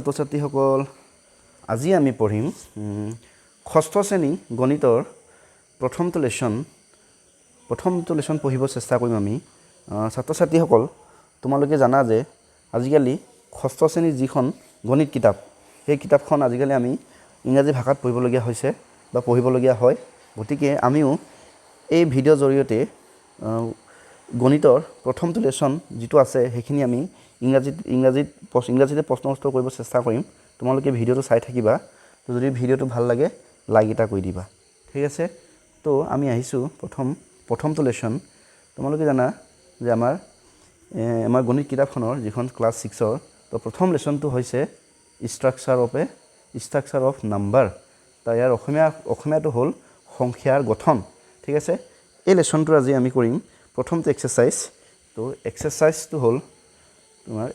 ছাত্ৰ-ছাত্ৰীসকল আজি আমি পঢ়িম ষষ্ঠ শ্ৰেণী গণিতৰ প্ৰথমটো লেশ্যন পঢ়িব চেষ্টা কৰিম আমি ছাত্ৰ-ছাত্ৰীসকল তোমালোকে জানা যে আজিকালি ষষ্ঠ শ্ৰেণীৰ যিখন গণিত কিতাপ সেই কিতাপখন আজিকালি আমি ইংৰাজী ভাষাত পঢ়িবলগীয়া হৈছে বা পঢ়িবলগীয়া হয় গতিকে আমিও এই ভিডিঅ'ৰ জৰিয়তে গণিতৰ প্ৰথমটো লেশ্যন যিটো আছে সেইখিনি আমি ইংৰাজীতে প্ৰশ্ন উত্তৰ কৰিব চেষ্টা কৰিম তোমালোকে ভিডিঅ'টো চাই থাকিবা তো যদি ভিডিঅ'টো ভাল লাগে লাইক এটা কৰি দিবা ঠিক আছে তো আমি আহিছোঁ প্ৰথমটো লেশ্যন তোমালোকে জানা যে আমাৰ গণিত কিতাপখনৰ যিখন ক্লাছ 6ৰ তো প্ৰথম লেশ্যনটো হৈছে ষ্ট্ৰাকচাৰ অফ নাম্বাৰ তো ইয়াৰ অসমীয়াটো হ'ল সংখ্যাৰ গঠন ঠিক আছে এই লেশ্যনটো আজি আমি কৰিম প্ৰথমটো এক্সাৰসাইজ তো এক্সাৰসাইজটো হ'ল তোমাৰ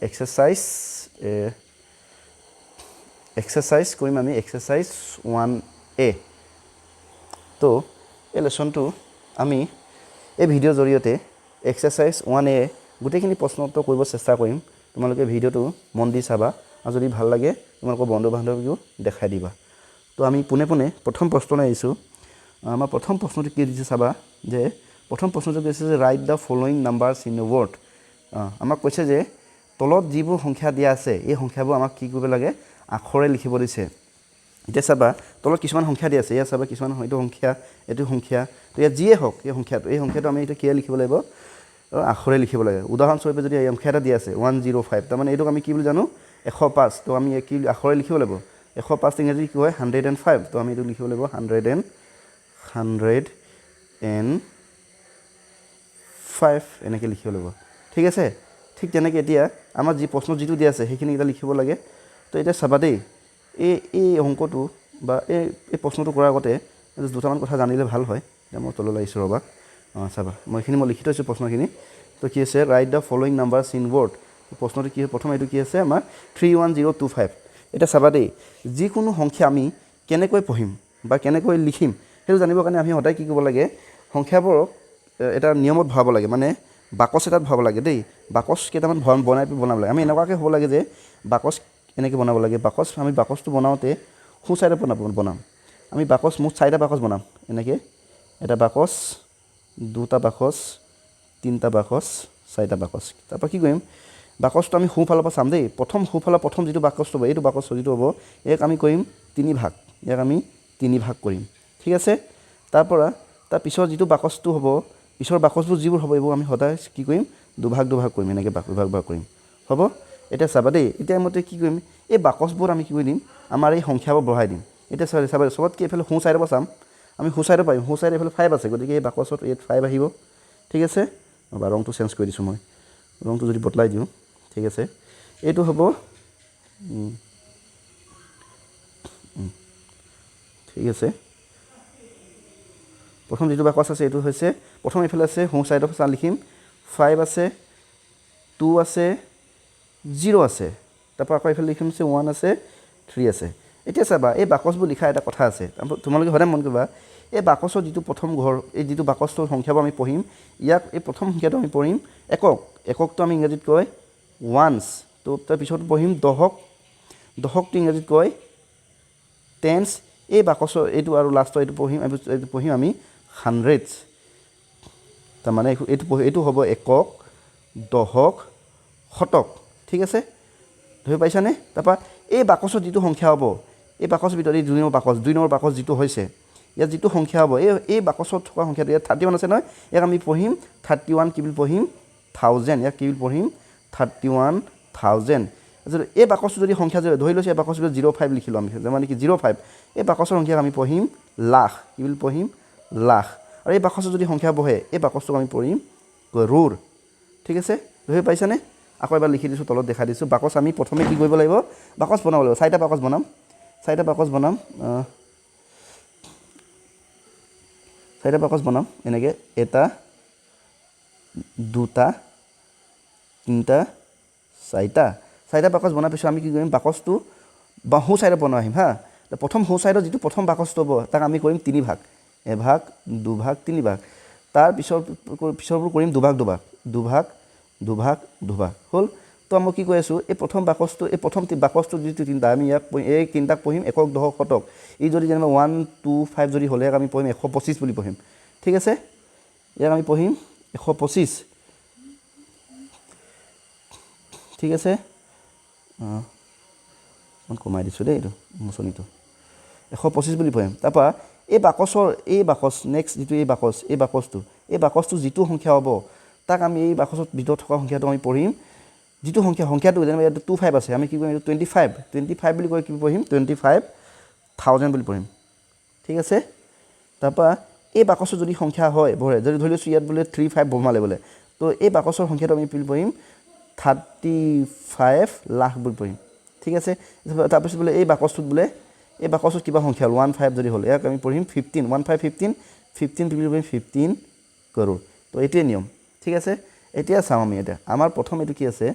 এক্সাৰসাইজ কৰিম আমি এক্সাৰসাইজ 1A তো এই লেশ্যনটো আমি এই ভিডিঅ'ৰ জৰিয়তে এক্সাৰসাইজ 1A গোটেইখিনি প্ৰশ্ন উত্তৰ কৰিব চেষ্টা কৰিম তোমালোকে ভিডিঅ'টো মন দি চাবা আৰু যদি ভাল লাগে তোমালোকৰ বন্ধু বান্ধৱীকো দেখাই দিবা তো আমি পোনে প্ৰথম প্ৰশ্নলৈ আহিছোঁ আমাৰ প্ৰথম প্ৰশ্নটো কি দিছে চাবা যে প্ৰথম প্ৰশ্নটো কৈছে যে right the following numbers in a word আমাক কৈছে যে তলত যিবোৰ সংখ্যা দিয়া আছে এই সংখ্যাবোৰ আমাক কি কৰিব লাগে আখৰে লিখিব দিছে এতিয়া চাবা তলত কিছুমান সংখ্যা দিয়া আছে ইয়াত চাবা কিছুমান এইটো সংখ্যা তো ইয়াত যিয়ে হওক এই সংখ্যাটো আমি এইটো কিয় লিখিব লাগিব আখৰে লিখিব লাগে উদাহৰণস্বৰূপে যদি এই সংখ্যা এটা দিয়া আছে 105 তাৰমানে এইটোক আমি কি বুলি জানো 105 তো আমি কি আখৰে লিখিব লাগিব 105 ইংৰাজী কি হয় 105 তো আমি এইটো লিখিব লাগিব 105 এনেকৈ লিখিব লাগিব ঠিক আছে ঠিক তেনেকৈ এতিয়া আমাৰ যি প্ৰশ্ন যিটো দিয়া আছে সেইখিনি এটা লিখিব লাগে তো এতিয়া চাবা দেই এই অংকটো বা এই প্ৰশ্নটো কৰাৰ আগতে দুটামান কথা জানিলে ভাল হয় এতিয়া মই তললৈ আহিছোঁ ৰ'বা চাবা মই লিখি থৈছোঁ প্ৰশ্নখিনি তো কি আছে write the following numbers in word প্ৰশ্নটো কি প্ৰথম এইটো কি আছে আমাৰ 31025 এতিয়া চাবা দেই যিকোনো সংখ্যা আমি কেনেকৈ পঢ়িম বা কেনেকৈ লিখিম সেইটো জানিবৰ কাৰণে আমি সদায় কি কৰিব লাগে সংখ্যাবোৰক এটা নিয়মত ভৰাব লাগে মানে বাকচ এটাত ভৰাব লাগে দেই বাকচ কেইটামান বনাব লাগে আমি এনেকুৱাকৈ হ'ব লাগে যে বাকচ এনেকৈ বনাব লাগে আমি বাকচটো বনাওঁতে সোঁ চাইডে বনাম আমি বাকচ মুঠ 4টা বাকচ বনাম এনেকৈ এটা বাকচ 2টা বাকচ 3টা বাকচ 4টা বাকচ তাৰপৰা কি কৰিম বাকচটো আমি সোঁফালৰ পৰা চাম দেই প্ৰথম যিটো বাকচটো হ'ব এইটো বাকচ যিটো হ'ব ইয়াক আমি কৰিম 3 ভাগ কৰিম ঠিক আছে তাৰ পিছৰ যিটো বাকচটো হ'ব পিছৰ বাকচবোৰ যিবোৰ হ'ব এইবোৰ আমি সদায় কি কৰিম দুভাগ কৰিম এনেকৈ ভাগ কৰিম হ'ব এতিয়া চাবা দেই এতিয়া মতে কি কৰিম এই বাকচবোৰ আমি কি কৰি দিম আমাৰ এই সংখ্যাবোৰ বঢ়াই দিম এতিয়া চাবা চবতকৈ এইফালে সোঁ চাইডৰ পৰা চাম আমি সোঁ চাইডে পাৰিম সোঁ চাইডে এইফালে 5 আছে গতিকে এই বাকচত ইয়াত 5 আহিব ঠিক আছে বা ৰংটো চেঞ্জ কৰি দিছোঁ মই ৰংটো যদি বদলাই দিওঁ ঠিক আছে এইটো হ'ব ঠিক আছে প্ৰথম যিটো বাকচ আছে এইটো হৈছে প্ৰথম এইফালে আছে সোঁ চাইডৰ পৰা লিখিম 5 আছে 2 আছে 0 আছে তাৰপৰা আকৌ এইফালে লিখিম 1 আছে 3 আছে এতিয়া চাবা এই বাকচবোৰ লিখা এটা কথা আছে তোমালোকে সদায় মন কৰিবা এই বাকচৰ যিটো প্ৰথম এই যিটো বাকচটোৰ সংখ্যাবোৰ আমি পঢ়িম ইয়াক এই প্ৰথম সংখ্যাটো আমি পঢ়িম এককটো আমি ইংৰাজীত কয় ওৱান্স তো তাৰপিছত পঢ়িম দশকটো ইংৰাজীত কয় টেন্স এই বাকচৰ এইটো আৰু লাষ্টৰ এইটো পঢ়িম আমি হাণ্ড্ৰেডছ তাৰমানে এইটো হ'ব একক দশক শতক ঠিক আছে ধৰি পাইছানে তাৰপৰা এই বাকচৰ যিটো সংখ্যা হ'ব এই বাকচৰ ভিতৰত এই 2 নম্বৰ বাকচ যিটো হৈছে ইয়াত যিটো সংখ্যা হ'ব এই বাকচত থকা সংখ্যাটো ইয়াত 31 আছে নহয় ইয়াক আমি পঢ়িম 31 কি বুলি পঢ়িম 1000 ইয়াক কি বুলি পঢ়িম 31000 এই বাকচটো যদি সংখ্যা ধৰি লৈছোঁ এই বাকচটো 05 লিখিলোঁ আমি মানে কি 05 এই বাকচৰ সংখ্যাক আমি পঢ়িম লাখ কি বুলি পঢ়িম লাখ আৰু এই বাকচৰ যদি সংখ্যা বহে এই বাকচটোক আমি পঢ়িম কৰোৰ ঠিক আছে ধৰি পাইছানে আকৌ এবাৰ লিখি দিছোঁ তলত দেখাই দিছোঁ বাকচ আমি প্ৰথমে কি কৰিব লাগিব বাকচ বনাব লাগিব 4টা বাকচ বনাম 4টা বাকচ বনাম এনেকৈ 1টা 2টা 3টা 4টা বাকচ বনাৰ পিছত আমি কি কৰিম বাকচটো সোঁ চাইডত বনাই আহিম হা প্ৰথম সোঁ চাইডত যিটো প্ৰথম বাকচটো হ'ব তাক আমি কৰিম 3 ভাগ এভাগ 2 ভাগ 3 ভাগ তাৰ পিছৰবোৰ কৰিম 2 ভাগ হ'ল তো তো মই কি কৈ আছোঁ এই প্ৰথম বাকচটো যিটো তিনিটা আমি ইয়াক এই তিনিটাক পঢ়িম একক দশক শতক ই যদি যেনিবা 1 2 5 যদি হ'লে আমি পঢ়িম 125 বুলি পঢ়িম ঠিক আছে ইয়াক আমি পঢ়িম 125 ঠিক আছে মই কমাই দিছোঁ দেই এইটো মোচনীটো 125 বুলি পঢ়িম তাৰপৰা এই বাকচ নেক্সট যিটো এই বাকচটো যিটো সংখ্যা হ'ব তাক আমি এই বাকচৰ ভিতৰত থকা সংখ্যাটো আমি পঢ়িম যিটো সংখ্যাটো যেনিবা ইয়াত 25 আছে আমি কি কৰিম এইটো 25 বুলি কৈ কি পঢ়িম 25,000 বুলি পঢ়িম ঠিক আছে তাৰপৰা এই বাকচৰ যদি সংখ্যা হয় ভৰে যদি ধৰি লৈছোঁ ইয়াত বোলে 35 ভমালে বোলে তো এই বাকচৰ সংখ্যাটো আমি পঢ়িম 35 লাখ বুলি পঢ়িম ঠিক আছে তাৰপিছত বোলে এই বাকচটোত কিবা সংখ্যা হ'ল 15 যদি হ'ল ইয়াক আমি পঢ়িম 15 বুলি পঢ়িম 15 কৰোৰ তো এইটোৱে নিয়ম ঠিক আছে এতিয়া চাওঁ আমি এতিয়া আমাৰ প্ৰথম এইটো কি আছে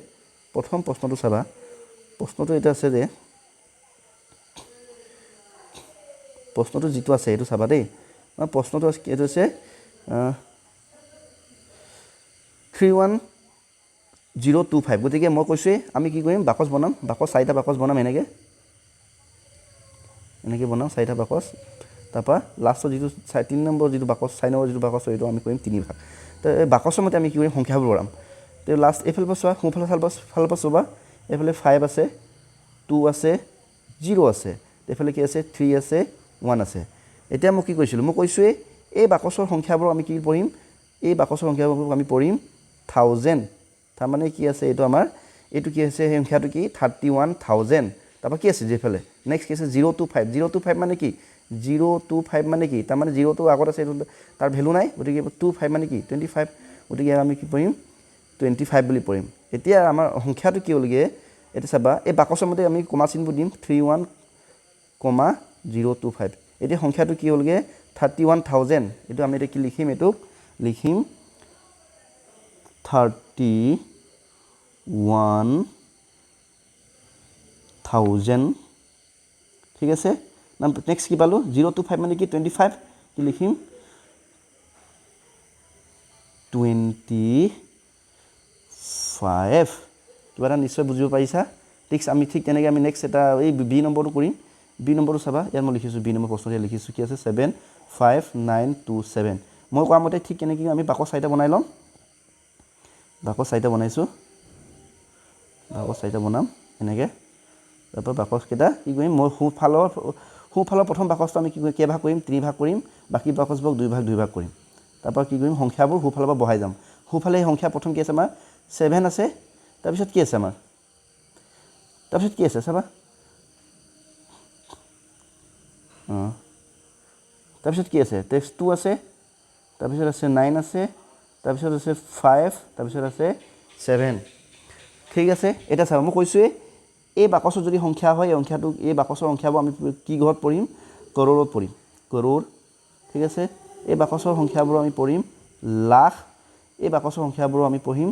প্ৰথম প্ৰশ্নটো চাবা প্ৰশ্নটো এটা আছে যে প্ৰশ্নটো যিটো আছে এইটো চাবা দেই প্ৰশ্নটো এইটো আছে 31025 গতিকে মই কৈছোঁৱেই আমি কি কৰিম বাকচ বনাম চাৰিটা বাকচ বনাম এনেকৈ বনাম চাৰিটা বাকচ তাৰপৰা লাষ্টৰ যিটো 3 নম্বৰ যিটো বাকচ 4 নম্বৰ যিটো বাকচ এইটো আমি কৰিম 3 ভাগ তো এই বাকচৰ মতে আমি কি কৰিম সংখ্যাবোৰ ভৰাম তো লাষ্ট এইফালৰ পৰা চোৱা সোঁফালৰ ফালৰ পৰা চোৱা এইফালে 5 আছে 2 আছে 0 আছে এইফালে কি আছে 3 আছে 1 আছে এতিয়া মই কি কৈছিলোঁ মই কৈছোঁৱেই এই বাকচৰ সংখ্যাবোৰ আমি কি পঢ়িম এই বাকচৰ সংখ্যাবোৰ আমি পঢ়িম 1000 তাৰমানে কি আছে এইটো আমাৰ এইটো কি আছে সেই সংখ্যাটো কি 31,000 তাৰপৰা কি আছে যেফালে নেক্সট কি আছে 025 মানে কি 025 মানে কি তাৰমানে 0টো আগত আছে এইটো তাৰ ভেলু নাই গতিকে 25 মানে কি 25 গতিকে আমি কি পঢ়িম 25 বুলি পঢ়িম এতিয়া আমাৰ সংখ্যাটো কি হ'লগৈ এইটো চাবা এই বাকচৰ মতে আমি কমা চিনবোৰ দিম 31,025 এতিয়া সংখ্যাটো কি হ'লগৈ 31,000 এইটো আমি এতিয়া কি লিখিম এইটোক লিখিম 31,000 ঠিক আছে নেক্সট কি পালোঁ 025 মানে কি 25 কি লিখিম 25 কিবা এটা নিশ্চয় বুজিব পাৰিছা ঠিক তেনেকৈ আমি নেক্সট এটা এই বি নম্বৰটো কৰিম বি নম্বৰটো চাবা ইয়াত মই লিখিছোঁ বি নম্বৰ প্ৰশ্নটো লিখিছোঁ কি আছে 75927 মই কোৱা মতে ঠিক কেনেকৈ আমি বাকচ চাৰিটা বনাই ল'ম বাকচ চাৰিটা বনাইছোঁ বাকচ চাৰিটা বনাম এনেকৈ তাৰপৰা বাকচকেইটা কি কৰিম মই সোঁফালৰ প্ৰথম বাকচটো আমি কি কৰিম কেইভাগ কৰিম 3 ভাগ কৰিম বাকী বাকচবোৰক 2 ভাগ কৰিম তাৰপৰা কি কৰিম সংখ্যাবোৰ সোঁফালৰ পৰা বঢ়াই যাম সোঁফালে এই সংখ্যা প্ৰথম কি আছে আমাৰ 7 আছে তাৰপিছত কি আছে আমাৰ তাৰপিছত কি আছে চাবা তাৰপিছত কি আছে 2 আছে তাৰপিছত আছে 9 আছে তাৰপিছত আছে 5 তাৰপিছত আছে 7 ঠিক আছে এটা চাবা মই কৈছোঁৱেই এই বাকচৰ যদি সংখ্যা হয় এই বাকচৰ সংখ্যাবোৰ আমি কি ঘৰত পঢ়িম কৰোৰত পঢ়িম কৰোৰ ঠিক আছে এই বাকচৰ সংখ্যাবোৰ আমি পঢ়িম লাখ এই বাকচৰ সংখ্যাবোৰ আমি পঢ়িম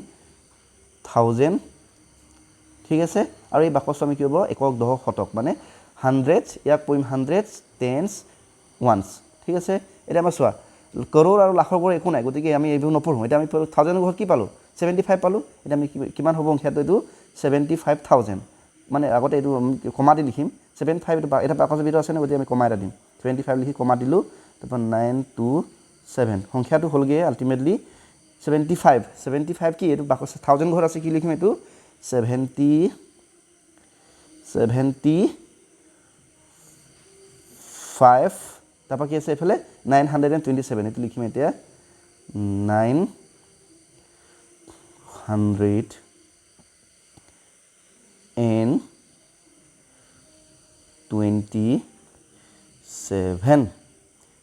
1000 ঠিক আছে আৰু এই বাকচটো আমি কি হ'ব একক দশক শতক মানে 100 ইয়াক পঢ়িম 100 10s ones ঠিক আছে এতিয়া আমাৰ চোৱা কৰোৰ আৰু লাখৰ পৰা একো নাই গতিকে আমি এইবোৰ নপঢ়োঁ এতিয়া আমি 1000 ঘৰত কি পালোঁ 75 পালোঁ এতিয়া আমি কিমান হ'ব সংখ্যাটো এইটো 75,000 মানে আগতে এইটো কমা দি লিখিম 75 এটা বাকচৰ ভিতৰত আছে ন গতিকে আমি কমা এটা দিম 75 লিখি কমা দিলোঁ তাৰপৰা 927 সংখ্যাটো হ'লগৈ আল্টিমেটলি 75 কি এইটো বাকচ 1000 ঘৰত আছে কি লিখিম এইটো 75 তাৰপৰা কি আছে এইফালে 927 এইটো লিখিম এতিয়া 927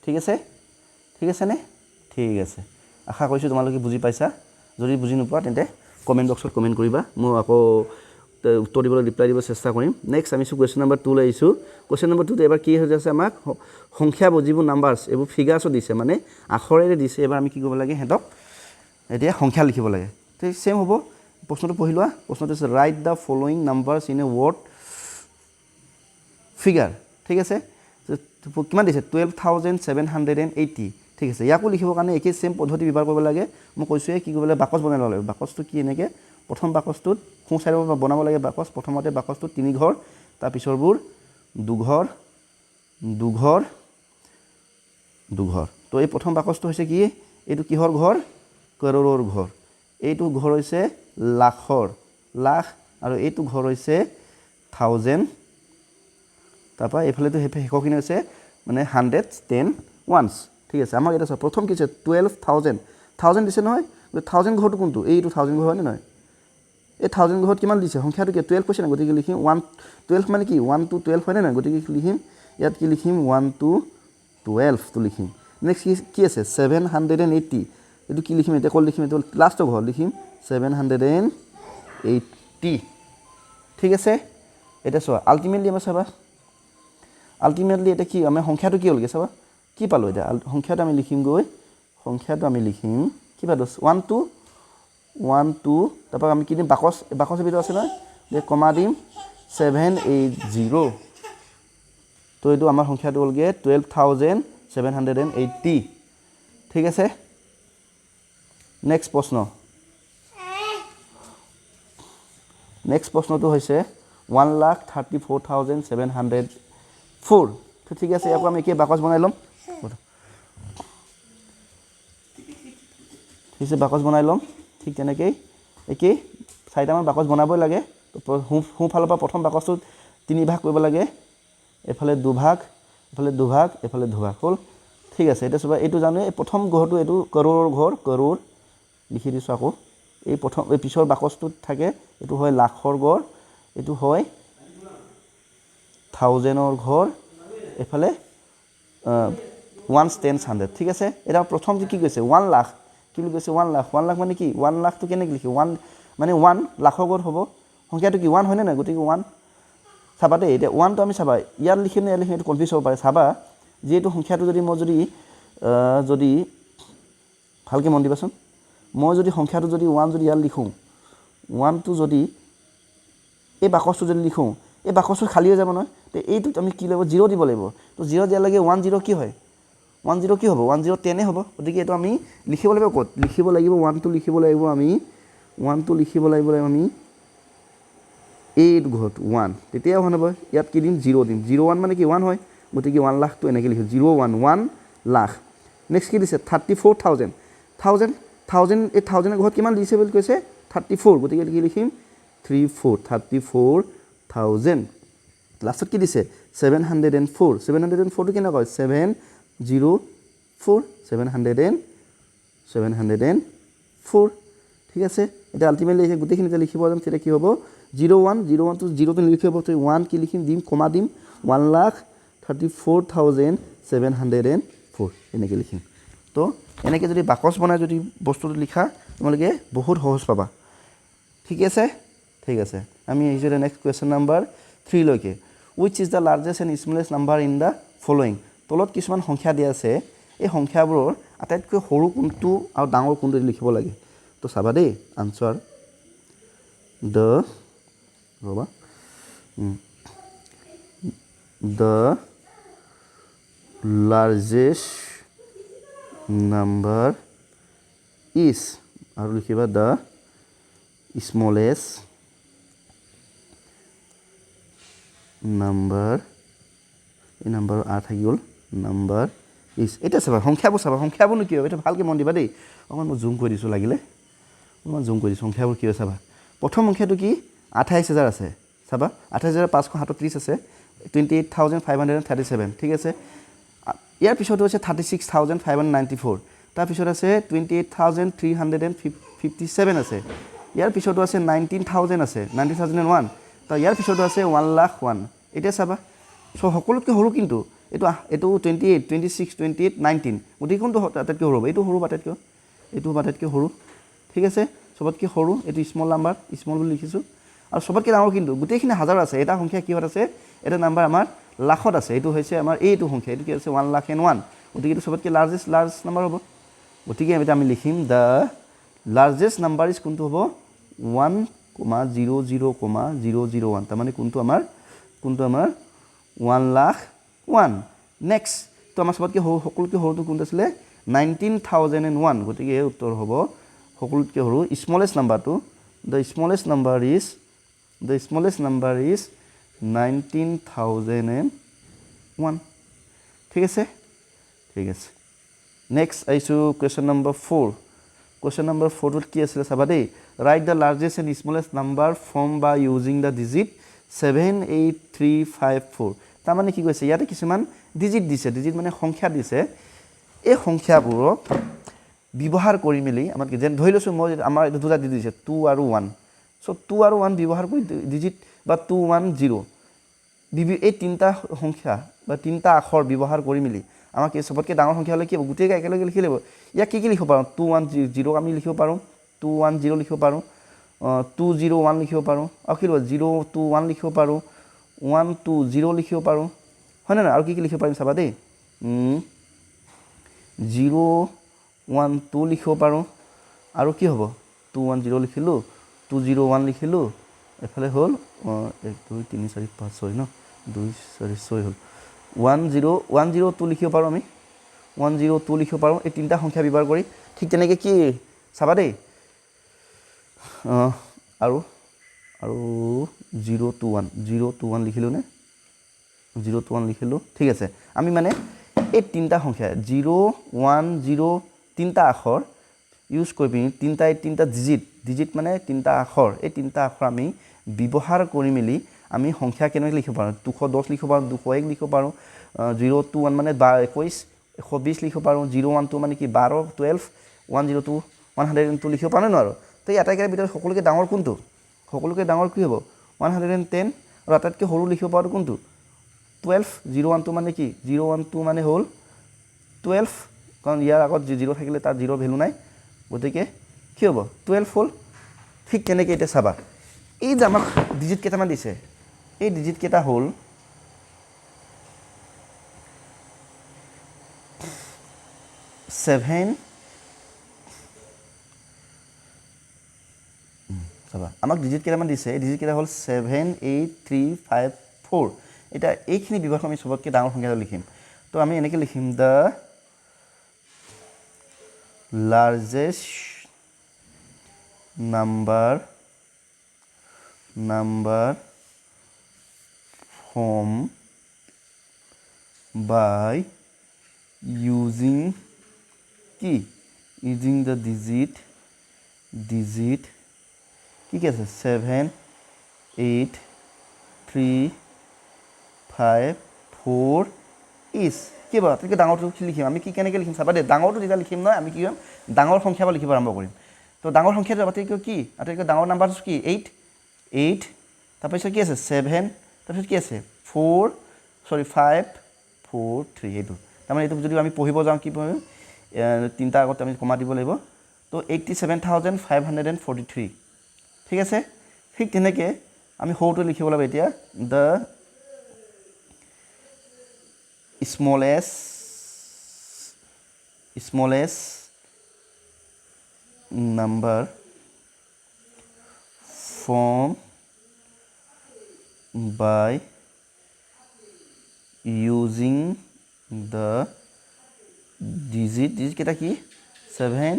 ঠিক আছেনে ঠিক আছে আশা কৰিছোঁ তোমালোকে বুজি পাইছা যদি বুজি নোপোৱা তেন্তে কমেণ্ট বক্সত কমেণ্ট কৰিবা মই আকৌ উত্তৰ দিবলৈ ৰিপ্লাই দিব চেষ্টা কৰিম নেক্সট আমি কুৱেশ্যন নম্বৰ 2 লৈ আহিছোঁ কুৱেশ্যন নম্বৰ 2 এবাৰ কি হৈ আছে আমাক সংখ্যাবোৰ যিবোৰ নাম্বাৰছ এইবোৰ ফিগাৰ্ছত দিছে মানে আখৰেৰে দিছে এবাৰ আমি কি কৰিব লাগে সিহঁতক এতিয়া সংখ্যা লিখিব লাগে তো সেম হ'ব প্ৰশ্নটো পঢ়ি লোৱা প্ৰশ্নটো আছে write the following numbers in a word figure ঠিক আছে কিমান দিছে 12,780 ঠিক আছে ইয়াকো লিখিবৰ কাৰণে একেই সেম পদ্ধতি ব্যৱহাৰ কৰিব লাগে মই কৈছোঁৱে কি কৰিব লাগে বাকচ বনাই ল'ব লাগে বাকচটো কি এনেকৈ প্ৰথম বাকচটোত সোঁ চাইডৰ পৰা বনাব লাগে বাকচ প্ৰথমতে বাকচটোত 3 ঘৰ তাৰ পিছৰবোৰ 2 ঘৰ 2 ঘৰ 2 ঘৰ তো এই প্ৰথম বাকচটো হৈছে কি এইটো কিহৰ ঘৰ কৰৰৰ ঘৰ এইটো ঘৰ হৈছে লাখৰ লাখ আৰু এইটো ঘৰ হৈছে 1000 তাৰপৰা এইফালেতো হেকখিনি হৈছে মানে 110 ওয়ান্স ঠিক আছে আমাৰ এটা প্ৰথম কি আছে 12000 1000 দিছে নহয় 1000 ঘৰটো কোনটো এইটো 1000 ঘৰ হয় নে নহয় এই 1000 ঘৰত কিমান দিছে সংখ্যাটো কি 12 কৈছে না গতিকে লিখিম 12 মানে কি 1 to 12 হয় নে নহয় গতিকে লিখিম ইয়াত কি লিখিম 1 to 12 তো লিখিম নেক্সট কি আছে 780 এটো কি লিখিম এটা কল লিখিম এটা লাষ্টৰ ঘৰ লিখিম 780 ঠিক আছে এটা চোৱা আলটিমেটলি আমাৰ চাবা আলটিমেটলি এটা কি আমি সংখ্যাটো কি হ'লগে চাবা কি পালো এটা সংখ্যাটো আমি লিখিম গৈ সংখ্যাটো আমি লিখিম কি পালো 1 to 1 2 তাৰপৰা আমি কি দিম বাকচৰ ভিতৰত আছে নহয় যে কমা দিম 780 তো এইটো আমাৰ সংখ্যাটো হ'লগে 12780 ঠিক আছে নেক্সট প্ৰশ্নটো হৈছে 1,34,704 তো ঠিক আছে আকৌ আমি কি বাকচ বনাই ল'ম ঠিক আছে বাকচ বনাই ল'ম ঠিক তেনেকৈ একেই 4টামান বাকচ বনাবই লাগে তো সোঁফালৰ পৰা প্ৰথম বাকচটোত 3 ভাগ কৰিব লাগে এফালে 2 ভাগ এফালে 2 ভাগ এফালে 2 ভাগ হ'ল ঠিক আছে এটা চাবা এইটো জানো এই প্ৰথম ঘৰটো এইটো কৰৰৰ ঘৰ কৰৰৰ লিখি দিছোঁ আকৌ এই প্ৰথম এই পিছৰ বাকচটোত থাকে এইটো হয় লাখৰ ঘৰ এইটো হয় 1000ৰ ঘৰ এফালে 1/10 ঠিক আছে এটা প্ৰথম কি কৈছে 1 লাখ কি বুলি কৈছে 1 লাখ মানে কি 1 লাখটো কেনেকৈ লিখি 1 মানে 1 লাখৰ ঘৰ হ'ব সংখ্যাটো কি 1 হয়নে নাই গতিকে 1 চাবা দেই এতিয়া 1টো আমি চাবা ইয়াত লিখিম নে ইয়াত লিখিম এইটো কনফিউজ হ'ব পাৰে চাবা যিহেতু সংখ্যাটো যদি মই যদি ভালকৈ মন দিবাচোন মই যদি সংখ্যাটো যদি 1 যদি ইয়াত লিখোঁ 1টো যদি এই বাকচটো যদি লিখোঁ এই বাকচটো খালী হৈ যাব নহয় তো এইটোত আমি কি লাগিব 0 দিব লাগিব তো 0 দিয়াৰ লগে 10 কি হয় 10 কি হ'ব 10 10 হ'ব গতিকে এইটো আমি লিখিব লাগিব ক'ত লিখিব লাগিব 1টো লিখিব লাগিব আমি 1টো লিখিব লাগিব আমি এইটো ঘৰত 1 তেতিয়া হোৱা নাব ইয়াত কি দিম 0 দিম 01 মানে কি 1 হয় গতিকে 1 লাখটো এনেকৈ লিখিম 01 লাখ নেক্সট কি দিছে 34,000 এই 1000ৰ ঘৰত কিমান দিছে বুলি কৈছে 34 গতিকে কি লিখিম 34,000 লাষ্টত কি দিছে 704টো কেনেকুৱা হয় 704 ঠিক আছে এতিয়া আলটিমেটলি গোটেইখিনি এতিয়া লিখিব যাম তেতিয়া কি হ'ব 01 টো 0টো লিখিব হ'ব 1 কি লিখিম দিম কমা দিম 1,34,704 এনেকৈ লিখিম তো এনেকৈ যদি বাকচ বনাই যদি বস্তুটো লিখা তোমালোকে বহুত সহজ পাবা ঠিক আছে আমি আহিছোঁ এতিয়া নেক্সট কুৱেশ্যন নাম্বাৰ 3 লৈকে wish is the largest and smallest number in the following তলত কিছুমান সংখ্যা দিয়া আছে এই সংখ্যাবোৰৰ আটাইতকৈ সৰু কোনটো আৰু ডাঙৰ কোনটো লিখিব লাগে তো চাবা দেই answer the largest number is আৰু লিখিবা the smallest number এই নাম্বাৰ আ থাকি গ'ল নাম্বাৰ ইজ এটা চাবা সংখ্যাবোৰ কি হ'ব এটা ভালকৈ মন দিবা দেই অকণমান মই জুম কৰি দিছোঁ লাগিলে অকণমান জুম কৰি দিছোঁ সংখ্যাবোৰ কি হয় চাবা প্ৰথম সংখ্যাটো কি 28,000 আছে চাবা 28,537 আছে 28,537 ঠিক আছে ইয়াৰ পিছতো আছে 36,594 তাৰপিছত আছে 28,357 আছে ইয়াৰ পিছতো আছে 19,000 আছে 19,001 তো ইয়াৰ পিছতো আছে 1,01,000 এতিয়া চাবা চ' সকলোতকৈ সৰু কিন্তু এইটো 28 26 28 19 গতিকে কোনটো আটাইতকৈ সৰু হ'ব এইটো সৰু আটাইতকৈ সৰু ঠিক আছে চবতকৈ সৰু এইটো স্মল নাম্বাৰ স্মল বুলি লিখিছোঁ আৰু চবতকৈ ডাঙৰ কিন্তু গোটেইখিনি হাজাৰ আছে এটা সংখ্যা কিহত আছে এটা নাম্বাৰ আমাৰ লাখত আছে এইটো হৈছে আমাৰ এইটো সংখ্যা এইটো কি আছে 1,01,000 গতিকে এইটো চবতকৈ লাৰ্জ নাম্বাৰ হ'ব গতিকে এতিয়া আমি লিখিম দ্য লাৰ্জেষ্ট নাম্বাৰ ইজ কোনটো হ'ব 1,00,001 তাৰমানে কোনটো আমাৰ 1,01,000 নেক্সট তো আমাৰ চবতকৈ সকলোতকৈ সৰুটো কোনটো আছিলে 19,001 গতিকে এই উত্তৰ হ'ব সকলোতকৈ সৰু স্মলেষ্ট নাম্বাৰটো the smallest number is 19,001 ঠিক আছে ঠিক আছে next আইছো question number 4 question number 4 ত কি আছিল চাবা দেই write the largest and smallest number formed by using the digit 78354 তাৰ মানে কি কৈছে ইয়াতে কিছুমান ডিজিট দিছে ডিজিট মানে সংখ্যা দিছে এই সংখ্যাবোৰক ব্যৱহাৰ কৰি মিলি আমাৰ কি যেন ধৰি লৈছো মই আমাৰ দুটা দি দিছে 2 আৰু 1 সো 2 আৰু 1 ব্যৱহাৰ কৰি ডিজিট বা 210 এই তিনটা সংখ্যা বা তিনটা আখৰ ব্যৱহাৰ কৰি মিলি আমাক এই সবতকৈ ডাঙৰ সংখ্যা হলে কি হ'ব গুটেই একেলগে লিখি লব ইয়া কি লিখিব পাৰো 210 আমি লিখিব পাৰো 210 লিখিব পাৰো 201 লিখিব পাৰো আৰু কি লিখিব 021 লিখিব পাৰো 120 লিখিব পাৰো হয় না আৰু কি লিখিব পাৰিম চাবা দেই 012 লিখিব পাৰো আৰু কি হ'ব 210 লিখিলো 201 লিখিলো এফালে হল 1 2 3 4 5 6 ন 2 4 6 হল 102 লিখিব পাৰো আমি 102 লিখিব পাৰো এই তিনটা সংখ্যা ব্যৱহাৰ কৰি ঠিক তেনেকৈ কি চাবা দেই আৰু 021 লিখিলো নে 021 লিখিলো ঠিক আছে আমি মানে এই তিনটা সংখ্যা 010 তিনটা আখৰ ইউজ কৰি তিনটা ডিজিট মানে তিনটা আখৰ এই তিনটা আখৰ আমি ব্যৱহাৰ কৰি মিলি আমি সংখ্যা কেনেকৈ লিখিব পাৰো 210 লিখিব পাৰো 201 লিখিব পাৰো 021 মানে 21 120 লিখিব পাৰো 012 মানে কি 12 12 102 102 লিখিব পাৰো ন আৰু তো এই আটাইকেইটাৰ ভিতৰত সকলোকে ডাঙৰ কোনটো সকলোকে ডাঙৰ কি হ'ব 110 আৰু আটাইতকৈ সৰু লিখিব পাৰো কোনটো 12 012 মানে কি 012 মানে হ'ল 12 কাৰণ ইয়াৰ আগত 0 থাকিলে তাৰ 0 ভ্যালু নাই গতিকে কি হ'ব 12 হ'ল ঠিক তেনেকৈ এটা চাবা এই যে আমাক ডিজিট কেইটামান দিছে এই ডিজিট কেইটা হ'ল 7 চাবা আমাক ডিজিট কেইটামান দিছে এই ডিজিট কেইটা হ'ল 78354 এটা এইখিনি ব্যৱহাৰ আমি সবতকৈ ডাঙৰ সংখ্যাটো লিখিম তো আমি এনেকৈ লিখিম দা largest number formed by using the digit কি আছে 7 8 3 5 4 is কি বা তাতকৈ ডাঙৰটো লিখিম আমি কি কেনেকৈ লিখিম চাবা দেই ডাঙৰটো যেতিয়া লিখিম নহয় আমি কি কৰিম ডাঙৰ সংখ্যা পৰা লিখিব আৰম্ভ কৰিম তো ডাঙৰ সংখ্যাটো আটাইতকৈ কি আটাইতকৈ ডাঙৰ নাম্বাৰটো কি 8 তাৰপিছত কি আছে 7 তাৰপিছত কি আছে 5 4 3 এইটো তাৰমানে এইটো যদি আমি পঢ়িব যাওঁ কি পঢ়িম তিনটা আগত আমি কমা দিব লাগিব তো 87,543 ঠিক আছে ঠিক তেনেকৈ আমি সৰুটো লিখিব লাগিব এতিয়া the smallest number formed by using the digit কেইটা কি 7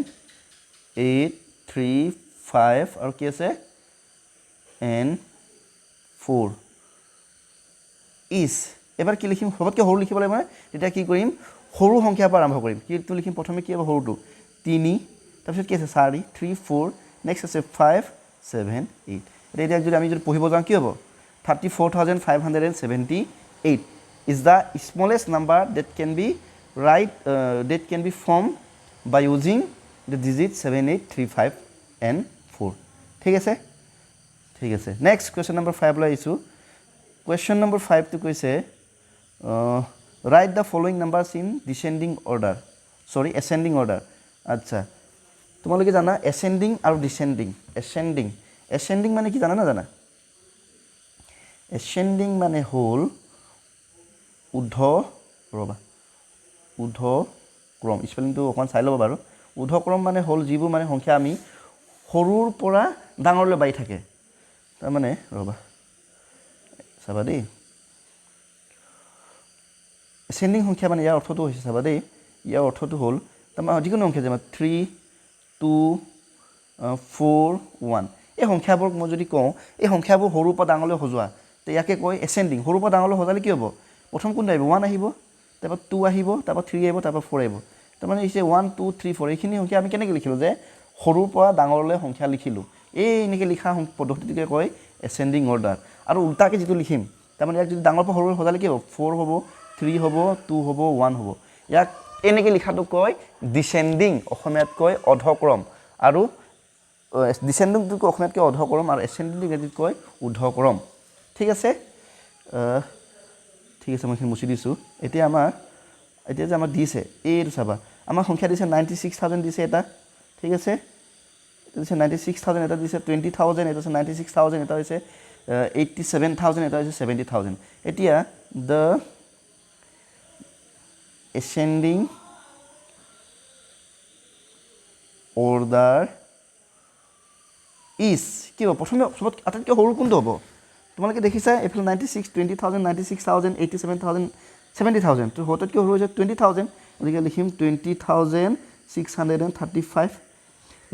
8 3 5 আৰু কি আছে and 4 is এবাৰ কি লিখিম সবতকৈ সৰু লিখিব লাগিব মানে তেতিয়া কি কৰিম সৰু সংখ্যাৰ পৰা আৰম্ভ কৰিম কিটো লিখিম প্ৰথমে কি হ'ব সৰুটো 3 তাৰপিছত কি আছে 4 3 4 নেক্সট আছে 5 7 8 এতিয়া যদি আমি যদি পঢ়িব যাওঁ কি হ'ব 34,578 is the smallest number that can be formed by using the digit 7 8 3 5 and 4 ঠিক আছে নেক্সট কুৱেশ্যন নম্বৰ 5 লৈ আহিছোঁ কুৱেশ্যন নম্বৰ 5 টো কৈছে write the following numbers in ascending order আচ্ছা তোমালোকে জানা ascending আৰু descending ascending মানে কি জানা না জানা ascending মানে হ'ল ঊৰ্ধ্বক্ৰম স্পেলিংটো অকণমান চাই ল'ব বাৰু ঊৰ্ধ্বক্ৰম মানে হ'ল যিবোৰ মানে সংখ্যা আমি সৰুৰ পৰা ডাঙৰলৈ বাঢ়ি থাকে তাৰমানে ৰ'বা চাবা দেই ascending সংখ্যা মানে ইয়াৰ অৰ্থটো হৈছে চাবা দেই ইয়াৰ অৰ্থটো হ'ল তাৰমানে যিকোনো সংখ্যা যেনে 3 2 4 1 এই সংখ্যাবোৰক মই যদি কওঁ এই সংখ্যাবোৰ সৰুৰ পৰা ডাঙৰলৈ সজোৱা তো ইয়াকে কয় এচেণ্ডিং সৰুৰ পৰা ডাঙৰলৈ সজালে কি হ'ব প্ৰথম কোনটো আহিব 1 আহিব তাৰপৰা 2 আহিব তাৰপৰা 3 আহিব তাৰপৰা 4 আহিব তাৰমানে হৈছে 1 2 3 4 এইখিনি সংখ্যা আমি কেনেকৈ লিখিলোঁ যে সৰুৰ পৰা ডাঙৰলৈ সংখ্যা লিখিলোঁ এই এনেকৈ লিখা পদ্ধতিটোকে কয় এচেণ্ডিং অৰ্ডাৰ আৰু উল্টাকৈ যিটো লিখিম তাৰমানে ইয়াক যদি ডাঙৰ পৰা সৰুলৈ সজালে কি হ'ব 4 হ'ব 3 হ'ব 2 হ'ব 1 হ'ব ইয়াক এনেকৈ লিখাটো কয় ডিচেণ্ডিং অসমীয়াত কয় অধক্ৰম আৰু ডিচেণ্ডিংটো অসমীয়াত কয় অধক্ৰম আৰু এচেণ্ডিং ইংৰাজীত কয় ঊৰ্ধ্বক্ৰম ঠিক আছে ঠিক আছে মই এইখিনি মুচি দিছোঁ এতিয়া যে আমাৰ দিছে এইটো চাবা আমাৰ সংখ্যা দিছে 96,000 দিছে এটা ঠিক আছে এটা দিছে 96,000 এটা দিছে 20,000 এটা হৈছে 96,000 এটা হৈছে 87,000 এটা হৈছে 70,000 এতিয়া দ্য ascending order is কি হ'ব প্ৰথমে সবত আটাইতকৈ সৰু কোনটো হ'ব তোমালোকে দেখিছা এইফালে 96 20,000 96,000 87,000 70,000 তো সবতকৈ সৰু হৈছে 20,000 গতিকে লিখিম 20,635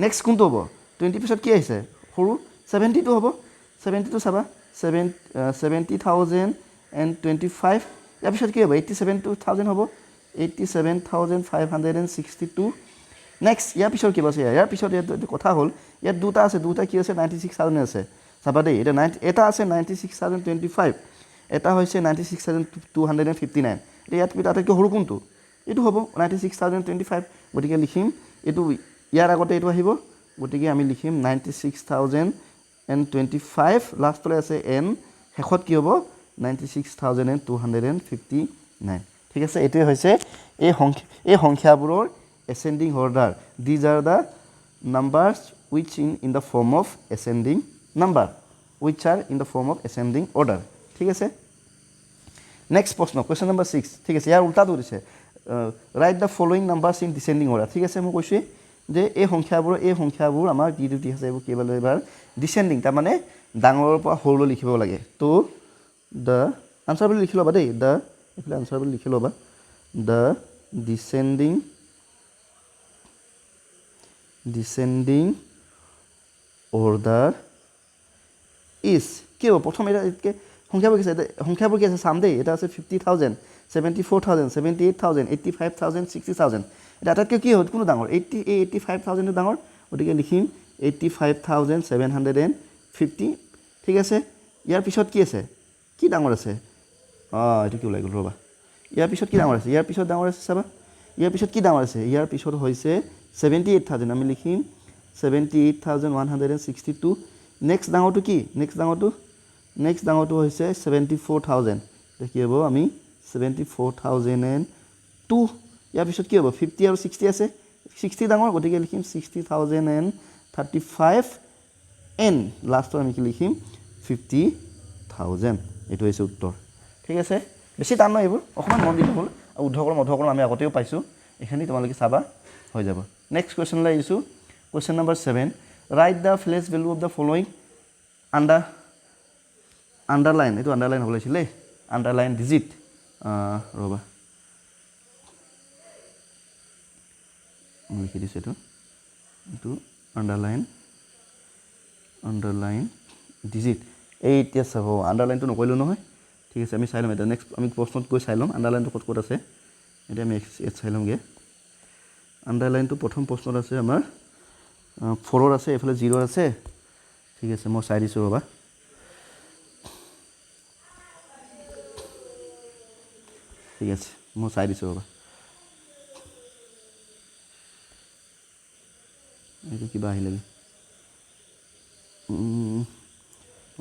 নেক্সট কোনটো হ'ব 20 পিছত কি আহিছে সৰু 72 হ'ব 72 চাবা 70,025 ইয়াৰ পিছত কি হ'ব 87,000 হ'ব 87,562 নেক্সট ইয়াৰ পিছত কি আছে ইয়াৰ পিছত এইটো কথা হ'ল ইয়াত দুটা আছে দুটা কি আছে 96,000 আছে চাবা দেই এটা আছে 96,025 এটা হৈছে 96,259 ইয়াত আটাইতকৈ সৰু কোনটো এইটো হ'ব 96,025 গতিকে লিখিম এইটো ইয়াৰ আগতে এইটো আহিব গতিকে আমি লিখিম 96,025 লাষ্টলৈ আছে n শেষত কি হ'ব 96,259 ঠিক আছে এইটোৱে হৈছে এই সংখ্যাবোৰৰ ascending order these are the numbers which in the form of ascending number which are in the form of ascending order ঠিক আছে নেক্সট প্ৰশ্ন কুৱেশ্যন নম্বৰ 6 ঠিক আছে ইয়াৰ উল্টাটো দিছে right the following numbers in descending order ঠিক আছে মই কৈছোঁ যে এই সংখ্যাবোৰ আমাৰ কি ডিউটি আছে এইবোৰ কেইবাৰ এবাৰ ডিচেণ্ডিং তাৰমানে ডাঙৰৰ পৰা সৰুলৈ লিখিব লাগে তো দ্য আনচাৰ বুলি লিখি ল'বা দেই দ্য এইফালে আনচাৰ বুলি লিখি ল'বা দ্য ডিচেণ্ডিং অৰ্ডাৰ ইজ কি হ'ব প্ৰথম এটা সংখ্যাবোৰ কি আছে চাম দেই এটা আছে 50,000 74,000 78,000 85,000 60,000 এটা আটাইতকৈ কি হ'ল কোনো ডাঙৰ 85,000 ডাঙৰ গতিকে লিখিম 85,750 ঠিক আছে ইয়াৰ পিছত কি আছে কি ডাঙৰ আছে এইটো কি ওলাই গ'ল ৰ'বা ইয়াৰ পিছত কি ডাঙৰ আছে ইয়াৰ পিছত ডাঙৰ আছে চাবা ইয়াৰ পিছত কি ডাঙৰ আছে ইয়াৰ পিছত হৈছে 78,000 আমি লিখিম 78,162 নেক্সট ডাঙৰটো কি নেক্সট ডাঙৰটো হৈছে 74,000 কি হ'ব আমি 74,002 ইয়াৰ পিছত কি হ'ব 50 আৰু 60 আছে 60 ডাঙৰ গতিকে লিখিম 60,035 n লাষ্টত আমি কি লিখিম 50,000 এইটো হৈছে উত্তৰ ঠিক আছে বেছি টান নহয় এইবোৰ অকণমান মন দিলে হ'ল আৰু ঊৰ্ধ্বক্ৰম আমি আগতেও পাইছোঁ এইখিনি তোমালোকে চাবা হৈ যাব নেক্সট কুৱেশ্যনলৈ আহিছোঁ question number 7 write the place value of the following underline এইটো আণ্ডাৰলাইন হ'ব লাগিছিলে আণ্ডাৰলাইন ডিজিট ৰ'বা মই লিখি দিছোঁ এইটো আণ্ডাৰলাইন ডিজিট এই এতিয়া চাব আণ্ডাৰলাইনটো নকৰিলোঁ নহয় ঠিক আছে আমি চাই ল'ম এতিয়া নেক্সট আমি প্ৰশ্নত গৈ চাই ল'ম আণ্ডাৰলাইনটো ক'ত আছে এতিয়া আমি ইয়াত চাই ল'মগৈ আণ্ডাৰলাইনটো প্ৰথম প্ৰশ্নত আছে আমাৰ 4 আছে এইফালে 0 আছে ঠিক আছে মই চাই দিছোঁ ৰ'বা ঠিক আছে মই চাই দিছোঁ ৰ'বা এইটো কিবা আহিলেগৈ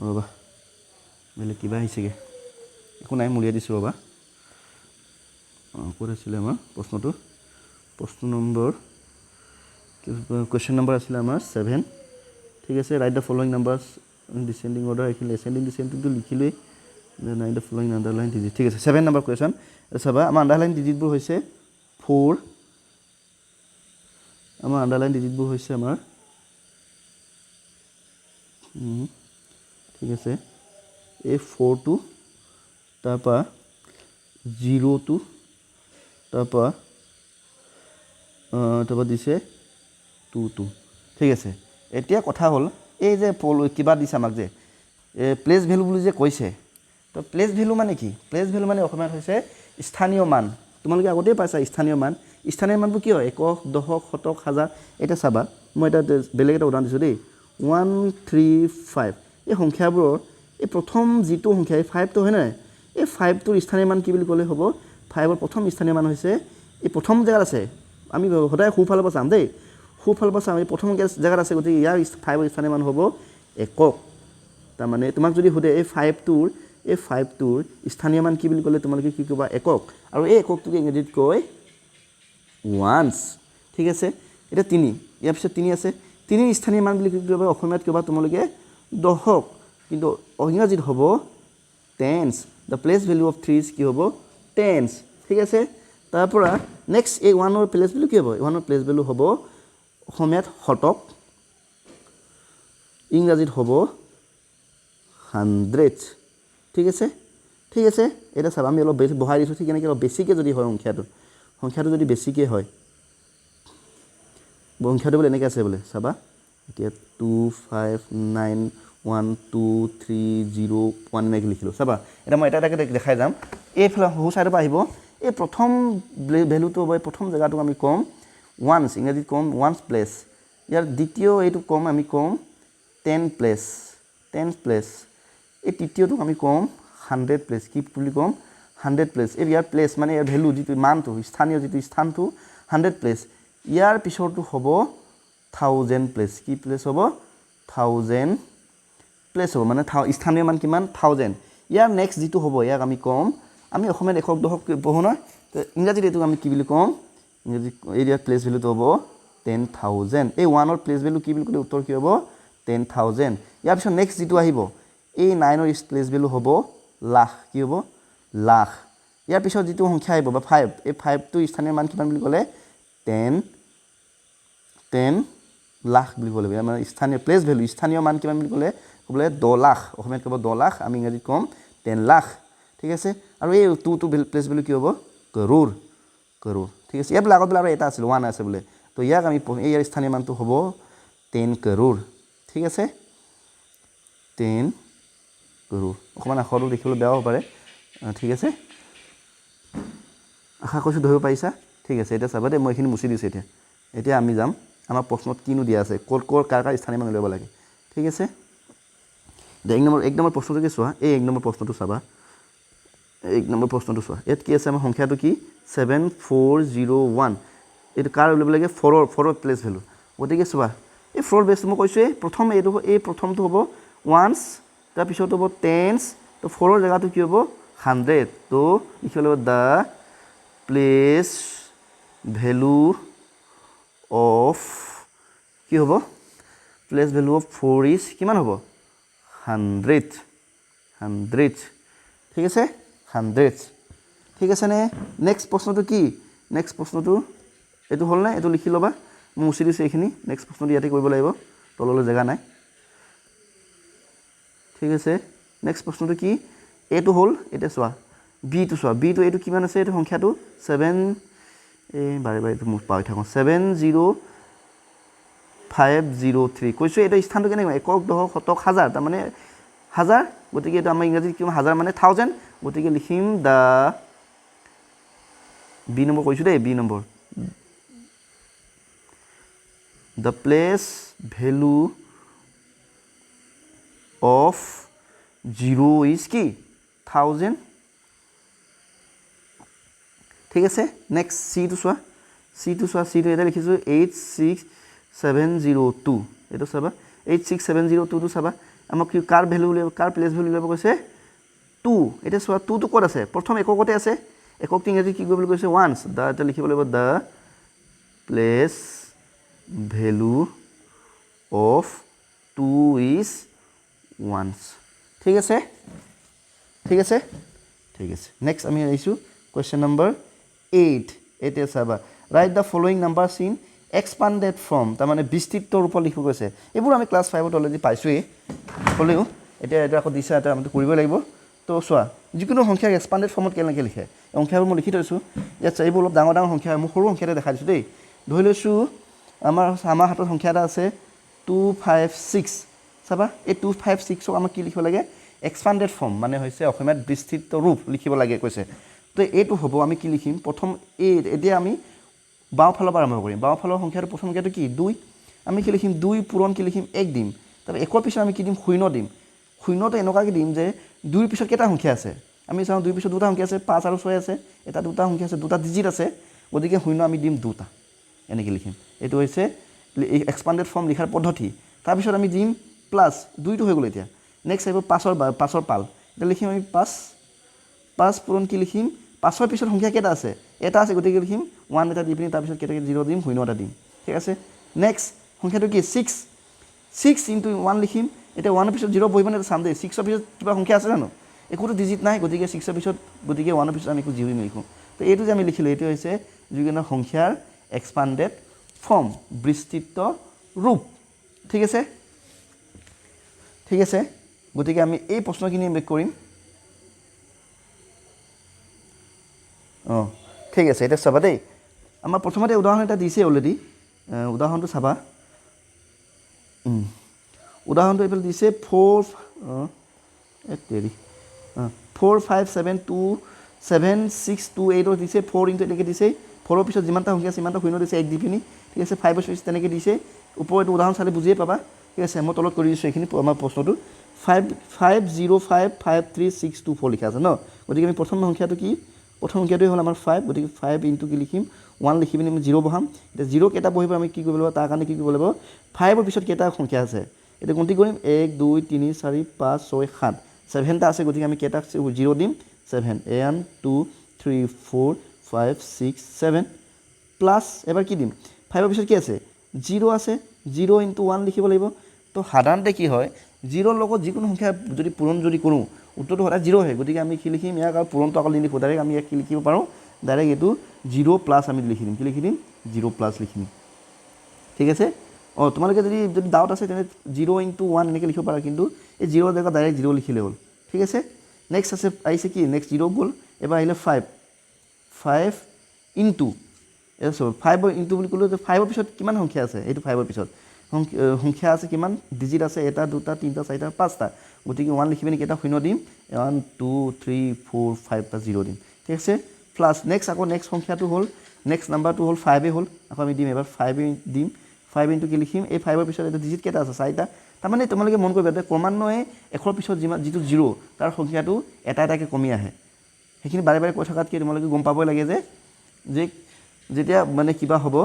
ৰ'বা বেলেগ কিবা আহিছেগৈ একো নাই মূলিয়াই দিছোঁ ৰ'বা ক'ত আছিলে আমাৰ প্ৰশ্ন নম্বৰ কুৱেশ্যন নম্বৰ আছিলে আমাৰ 7 ঠিক আছে write the following numbers descending order এইখিনি এচেণ্ডিং ডিচেণ্ডিংটো লিখিলোৱেই write the following underline digit ঠিক আছে 7 নম্বৰ কুৱেশ্যন চাবা আমাৰ আণ্ডাৰলাইন ডিজিটবোৰ হৈছে 4 আমাৰ আণ্ডাৰলাইন ডিজিটবোৰ হৈছে আমাৰ ঠিক আছে এই 4টো তাৰপৰা 0টো তাৰপৰা দিছে 2টো ঠিক আছে এতিয়া কথা হ'ল এই যে কিবা দিছে আমাক যে প্লেচ ভেলু বুলি যে কৈছে তো প্লেচ ভেলু মানে কি প্লেচ ভেলু মানে অসমীয়াত হৈছে স্থানীয় মান তোমালোকে আগতেই পাইছা স্থানীয় মানবোৰ কি হয় একক দশক শতক হাজাৰ এটা চাবা মই এটা বেলেগ এটা উদাহৰণ দিছোঁ দেই 135 এই সংখ্যাবোৰৰ এই প্ৰথম যিটো সংখ্যা এই 5টো হয় নাই এই 5টোৰ স্থানীয় মান কি বুলি ক'লে হ'ব 5ৰ প্ৰথম স্থানীয় মান হৈছে এই প্ৰথম জেগাত আছে আমি সদায় সোঁফালৰ পৰা চাম দেই সোঁফালৰ পৰা চাম এই প্ৰথম জেগাত আছে গতিকে ইয়াৰ 5ৰ স্থানীয় মান হ'ব একক তাৰমানে তোমাক যদি সোধে এই 5টোৰ স্থানীয় মান কি বুলি ক'লে তোমালোকে কি ক'বা একক আৰু এই এককটোকে ইংৰাজীত কয় ওৱান্স ঠিক আছে এটা 3 ইয়াৰ পিছত 3 আছে 3 স্থানীয় মান বুলি কি ক'বা অসমীয়াত ক'বা তোমালোকে দশক কিন্তু ইংৰাজীত হ'ব tense the place value of 3 কি হ'ব টেন্স ঠিক আছে তাৰ পৰা নেক্সট এই 1ৰ প্লেচ ভেলু কি হ'ব 1ৰ প্লেচ ভেলু হ'ব অসমীয়াত শতক ইংৰাজীত হ'ব 100 ঠিক আছে এটা চাবা আমি অলপ বেছি বহাই দিছোঁ ঠিক এনেকৈ অলপ বেছিকৈ যদি হয় সংখ্যাটো যদি বেছিকৈ হয় সংখ্যাটো বোলে এনেকৈ আছে বোলে চাবা এতিয়া 2 5 9 1 2 3 0 1 এনেকৈ লিখিলোঁ চাবা এতিয়া মই এটা দেখাই যাম এইফালে সু চাইডৰ পৰা আহিব এই প্ৰথম ভেলুটো হ'ব প্ৰথম জেগাটো আমি ক'ম ওৱান্স ইংৰাজীত ক'ম ওৱান্স প্লেচ ইয়াৰ দ্বিতীয় এইটো ক'ম আমি ক'ম 10 প্লেচ এই তৃতীয়টোক আমি ক'ম 100 প্লেচ কি বুলি ক'ম 100 প্লেচ এই ইয়াৰ প্লেচ মানে ইয়াৰ ভেলু যিটো মানটো স্থানীয় যিটো স্থানটো 100 প্লেচ ইয়াৰ পিছৰটো হ'ব 1000 প্লেচ কি প্লেচ হ'ব 1000 প্লেচ হ'ব মানে স্থানীয় মান কিমান 1000 ইয়াৰ নেক্সট যিটো হ'ব ইয়াক আমি ক'ম আমি অসমীয়াত একক দশক পঢ়ো নহয় তো ইংৰাজীত এইটোক আমি কি বুলি ক'ম ইংৰাজীত ইয়াৰ প্লেচ ভেলুটো হ'ব 10000 এই 1ৰ প্লেচ ভেলু কি বুলি ক'লে উত্তৰ কি হ'ব 10000 ইয়াৰ পিছত নেক্সট যিটো আহিব এই 9ৰ প্লেচ ভেলু হ'ব লাখ কি হ'ব লাখ ইয়াৰ পিছত যিটো সংখ্যা আহিব বা 5 এই 5টো স্থানীয় মান কিমান বুলি ক'লে 10 লাখ বুলি ক'লে মানে স্থানীয় প্লেচ ভেলু স্থানীয় মান কিমান বুলি ক'লে 10 লাখ অসমীয়াত ক'ব 10 লাখ আমি ইংৰাজীত ক'ম 10 লাখ ঠিক আছে আৰু এই 2টো প্লেচ ভেলু কি হ'ব কৰোৰ ঠিক আছে ইয়াৰ আগত বোলে আৰু এটা আছিল 1 আছে বোলে তো ইয়াক আমি ইয়াৰ স্থানীয় মানটো হ'ব 10 কৰোৰ ঠিক আছে 10 কৰোৰ অকণমান আখৰটো দেখিবলৈ বেয়া হ'ব পাৰে ঠিক আছে আশা কৰিছোঁ ধৰিব পাৰিছা ঠিক আছে এতিয়া চাবা দেই মই এইখিনি মুচি দিছোঁ এতিয়া আমি যাম আমাৰ প্ৰশ্নত কিনো দিয়া আছে ক'ৰ কাৰ স্থানীয় মান উলিয়াব লাগে ঠিক আছে এতিয়া এক নম্বৰ প্ৰশ্নটোকে চোৱা এই এক নম্বৰ প্ৰশ্নটো চাবা ইয়াত কি আছে আমাৰ সংখ্যাটো কি 7401 এইটো কাৰ উলিয়াব লাগে 4ৰ প্লেচ ভেলু গতিকে চোৱা এই 4ৰ বেছটো মই কৈছোঁ এই প্ৰথমটো হ'ব ওৱান্স তাৰপিছত হ'ব টেন্স তো 4ৰ জেগাটো কি হ'ব 100 তো লিখিব লাগিব দ্য প্লেচ ভেলু অফ কি হ'ব প্লেচ ভেলু অফ 4 ইজ কিমান হ'ব 100 ঠিক আছে 100 ঠিক আছে নে নেক্সট প্ৰশ্নটো কি নেক্সট প্ৰশ্নটো এইটো হ'ল নে এইটো লিখি ল'বা মই মুচি দিছোঁ এইখিনি নেক্সট প্ৰশ্নটো ইয়াতে কৰিব লাগিব তললৈ জেগা নাই ঠিক আছে নেক্সট প্ৰশ্নটো কি এইটো হ'ল এতিয়া চোৱা বিটো এইটো কিমান আছে এইটো সংখ্যাটো 7 এই বাৰে এইটো মোক পাই থাকোঁ 70503 কৈছোঁ এইটো স্থানটো কেনেকৈ একক দশক শতক হাজাৰ তাৰমানে হাজাৰ গতিকে এইটো আমাৰ ইংৰাজীত কিমান হাজাৰ মানে 1000 গতিকে লিখিম দ্য বি নম্বৰ কৈছোঁ দেই B number the place value of 0 is কি 1000 ঠিক আছে নেক্সট চিটো চোৱা চিটো এটা লিখিছোঁ 86702 এইটো চাবা 86702টো চাবা আমাক কি কাৰ ভেলু উলিয়াব কাৰ প্লেচ ভেলু উলিয়াব কৈছে 2 এতিয়া চোৱা 2টো ক'ত আছে প্ৰথম এককতে আছে এককটো ইংৰাজীত কি কৰিবলৈ কৈছে ওৱান্স এটা লিখিব লাগিব the place value of 2 is once ঠিক আছে নেক্সট আমি আহিছোঁ কুৱেশ্যন নম্বৰ 8 এতিয়া চাবা write the following numbers in expanded form তাৰমানে বিস্তৃত ৰূপত লিখিব কৈছে এইবোৰ আমি ক্লাছ 5ত অলৰেডি পাইছোঁৱেই হ'লেও এতিয়া আকৌ দিছা এটা আমি কৰিব লাগিব তো চোৱা যিকোনো সংখ্যাক এক্সপাণ্ডেড ফৰ্মত কেনেকৈ লিখে সংখ্যাবোৰ মই লিখি থৈছোঁ ইয়াত এইবোৰ অলপ ডাঙৰ সংখ্যা মই সৰু সংখ্যা এটা দেখাই দিছোঁ দেই ধৰি লৈছোঁ আমাৰ হাতত সংখ্যা এটা আছে 256 চাবা এই 256ক আমাক কি লিখিব লাগে এক্সপাণ্ডেড ফৰ্ম মানে হৈছে অসমীয়াত বিস্তৃত ৰূপ লিখিব লাগে কৈছে তো এইটো হ'ব আমি কি লিখিম প্ৰথম এতিয়া আমি বাওঁফালৰ পৰা আৰম্ভ কৰিম বাওঁফালৰ সংখ্যাটো প্ৰথম সংখ্যাটো কি 2 আমি কি লিখিম 2 পূৰণ কি লিখিম 1 দিম তাৰপৰা 1ৰ পিছত আমি কি দিম 0 দিম 0টো এনেকুৱাকৈ দিম যে 2ৰ পিছত কেইটা সংখ্যা আছে আমি চাওঁ 2ৰ পিছত দুটা সংখ্যা আছে 5 আৰু 6 আছে এটা দুটা সংখ্যা আছে দুটা ডিজিট আছে গতিকে 0 আমি দিম দুটা এনেকৈ লিখিম এইটো হৈছে এক্সপাণ্ডেড ফৰ্ম লিখাৰ পদ্ধতি তাৰপিছত আমি দিম প্লাছ 2টো হৈ গ'ল এতিয়া নেক্সট আহিব 5ৰ পাল এতিয়া লিখিম আমি 5 পূৰণ কি লিখিম 5ৰ পিছত সংখ্যা কেইটা আছে এটা আছে গতিকে লিখিম 1 এটা দি পিনি তাৰপিছত কেইটাকে 0 দিম 0 এটা দিম ঠিক আছে নেক্সট সংখ্যাটো কি 6 ইনটু 1 লিখিম এতিয়া 1ৰ পিছত 0 বহিব নে চাম দেই 6ৰ পিছত কিবা সংখ্যা আছে জানো একোটো ডিজিট নাই গতিকে 6ৰ পিছত গতিকে 1ৰ পিছত আমি একো 0 নিলিখোঁ তো এইটো যে আমি লিখিলোঁ এইটো হৈছে যিকোনো সংখ্যাৰ এক্সপাণ্ডেড ফৰ্ম বিস্তৃত ৰূপ ঠিক আছে গতিকে আমি এই প্ৰশ্নখিনি বেক কৰিম ঠিক আছে এতিয়া চাবা দেই আমাৰ প্ৰথমতে উদাহৰণ এটা দিছে অলৰেডি উদাহৰণটো চাবা উদাহৰণটো এইফালে দিছে 4 5 7 2 7 6 2 8 দিছে 4 ইনটু এনেকৈ দিছে 4ৰ পিছত যিমানটা সংখ্যা আছে সিমানটা 0 দিছে 1 দি পিনি ঠিক আছে 5ৰ পিছত তেনেকৈ দিছে ওপৰত এইটো উদাহৰণ চালে বুজিয়ে পাবা ঠিক আছে মই তলত কৰি দিছোঁ এইখিনি আমাৰ প্ৰশ্নটো 5053624 লিখা আছে ন গতিকে আমি প্ৰথম সংখ্যাটো কি প্ৰথম সংখ্যাটোৱে হ'ল আমাৰ 5 গতিকে 5 ইনটু কি লিখিম 1 লিখি পিনি আমি 0 বহাম এতিয়া 0 কেইটা বহিব আমি কি কৰিব লাগিব তাৰ কাৰণে কি কৰিব লাগিব 5ৰ পিছত কেইটা সংখ্যা আছে এতিয়া গণতি কৰিম 1 2 3 4 5 6 7 7টা আছে গতিকে আমি কেইটা 0 দিম 7 1 2 3 4 5 6 7 প্লাছ এবাৰ কি দিম 5ৰ পিছত কি আছে 0 আছে 0 ইনটু 1 লিখিব লাগিব তো সাধাৰণতে কি হয় 0ৰ লগত যিকোনো সংখ্যা যদি পূৰণ যদি কৰোঁ উত্তৰটো সদায় 0 হয় গতিকে আমি কি লিখিম ইয়াক আৰু পূৰণটো অকল নিলিখোঁ ডাইৰেক্ট আমি ইয়াক কি লিখিব পাৰোঁ ডাইৰেক্ট এইটো 0 প্লাছ আমি লিখি দিম কি লিখি দিম 0 প্লাছ লিখি দিম ঠিক আছে তোমালোকে যদি ডাউট আছে তেনে 0 ইনটু 1 এনেকৈ লিখিব পাৰা কিন্তু এই 0ৰ জেগাত ডাইৰেক্ট 0 লিখিলে হ'ল ঠিক আছে নেক্সট আছে আহিছে কি নেক্সট 0 গ'ল এবাৰ আহিলে 5 ইনটু 5 ইনটু বুলি ক'লোঁ যে 5ৰ পিছত কিমান সংখ্যা আছে এইটো 5ৰ পিছত সংখ্যা আছে কিমান ডিজিট আছে এটা দুটা তিনিটা চাৰিটা পাঁচটা গতিকে 1 লিখি পিনি কেইটা 0 দিম 1 2 3 4 5 টা 0 দিম ঠিক আছে প্লাছ নেক্সট আকৌ নেক্সট সংখ্যাটো হ'ল নেক্সট নাম্বাৰটো হ'ল 5 হ'ল আকৌ আমি দিম এবাৰ 5 দিম 5 ইনটু কি লিখিম এই 5ৰ পিছত এটা ডিজিট কেইটা আছে চাৰিটা তাৰমানে তোমালোকে মন কৰিবা যে ক্ৰমান্বয়ে 1ৰ পিছত যিটো 0 তাৰ সংখ্যাটো এটা এটাকৈ কমি আহে সেইখিনি বাৰে বাৰে কৈ থকাতকৈ তোমালোকে গম পাবই লাগে যে যেতিয়া মানে কিবা হ'ব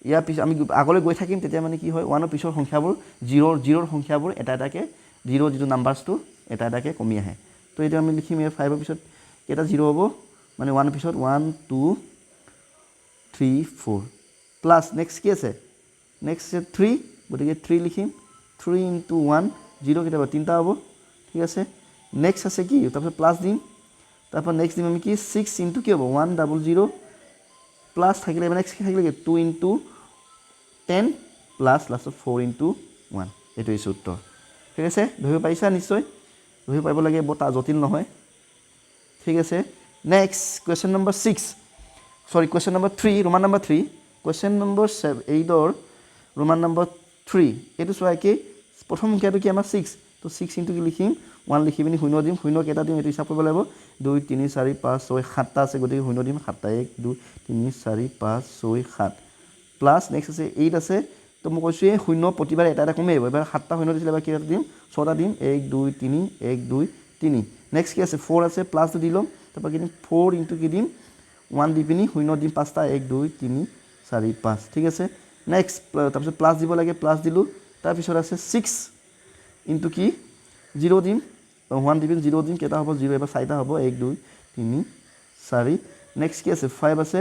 ইয়াৰ পিছত আমি আগলৈ গৈ থাকিম তেতিয়া মানে কি হয় 1ৰ পিছৰ সংখ্যাবোৰ 0ৰ সংখ্যাবোৰ এটা এটাকৈ 0 যিটো নাম্বাৰছটো এটা এটাকৈ কমি আহে তো এইটো আমি লিখিম ইয়াৰ 5ৰ পিছত কেইটা 0 হ'ব মানে 1ৰ পিছত 1 2 3 4 প্লাছ নেক্সট কি আছে নেক্সট আছে 3 গতিকে 3 লিখিম 3 ইনটু 1 0 কেইটা হ'ব 3টা হ'ব ঠিক আছে নেক্সট আছে কি তাৰপিছত প্লাছ দিম তাৰপৰা নেক্সট দিম আমি কি 6 ইনটু কি হ'ব 100 প্লাছ থাকিলে নেক্সট কি থাকিলে 2 ইনটু 10 প্লাছ লাষ্টত 4 ইনটু 1 এইটো হৈছে উত্তৰ ঠিক আছে ধৰিব পাৰিছা নিশ্চয় ধৰিব পাৰিব লাগে বৰ জটিল নহয় ঠিক আছে next question number question number 3 Roman number 3 question number 8ৰ ৰোমান নম্বৰ 3 এইটো চোৱা একেই প্ৰথম সংখ্যাটো কি আমাৰ 6 তো 6 ইনটু কি লিখিম 1 লিখি পিনি 0 দিম 0 কেইটা দিম এইটো হিচাপ কৰিব লাগিব 2 3 4 5 6 7টা আছে গতিকে 0 দিম 7টা 1 2 3 4 5 6 7 প্লাছ নেক্সট আছে 8 আছে তো মই কৈছোঁ এই 0 প্ৰতিবাৰে এটা এটা কমি আহিব এবাৰ 7টা 0 দিছিলে এবাৰ কেইটা দিম 6টা দিম 1 2 3 1 2 3 নেক্সট কি আছে 4 আছে প্লাছটো দি ল'ম তাৰপৰা কি দিম 4 ইনটু কি দিম 1 দি পিনি 0 দিম 5টা 1 2 3 4 5 ঠিক আছে নেক্সট তাৰপিছত প্লাছ দিব লাগে প্লাছ দিলোঁ তাৰপিছত আছে 6 ইনটু কি 0 দিম 1 দি পিনি 0 দিম কেইটা হ'ব 0 এবাৰ 4টা হ'ব 1 2 3 4 নেক্সট কি আছে 5 আছে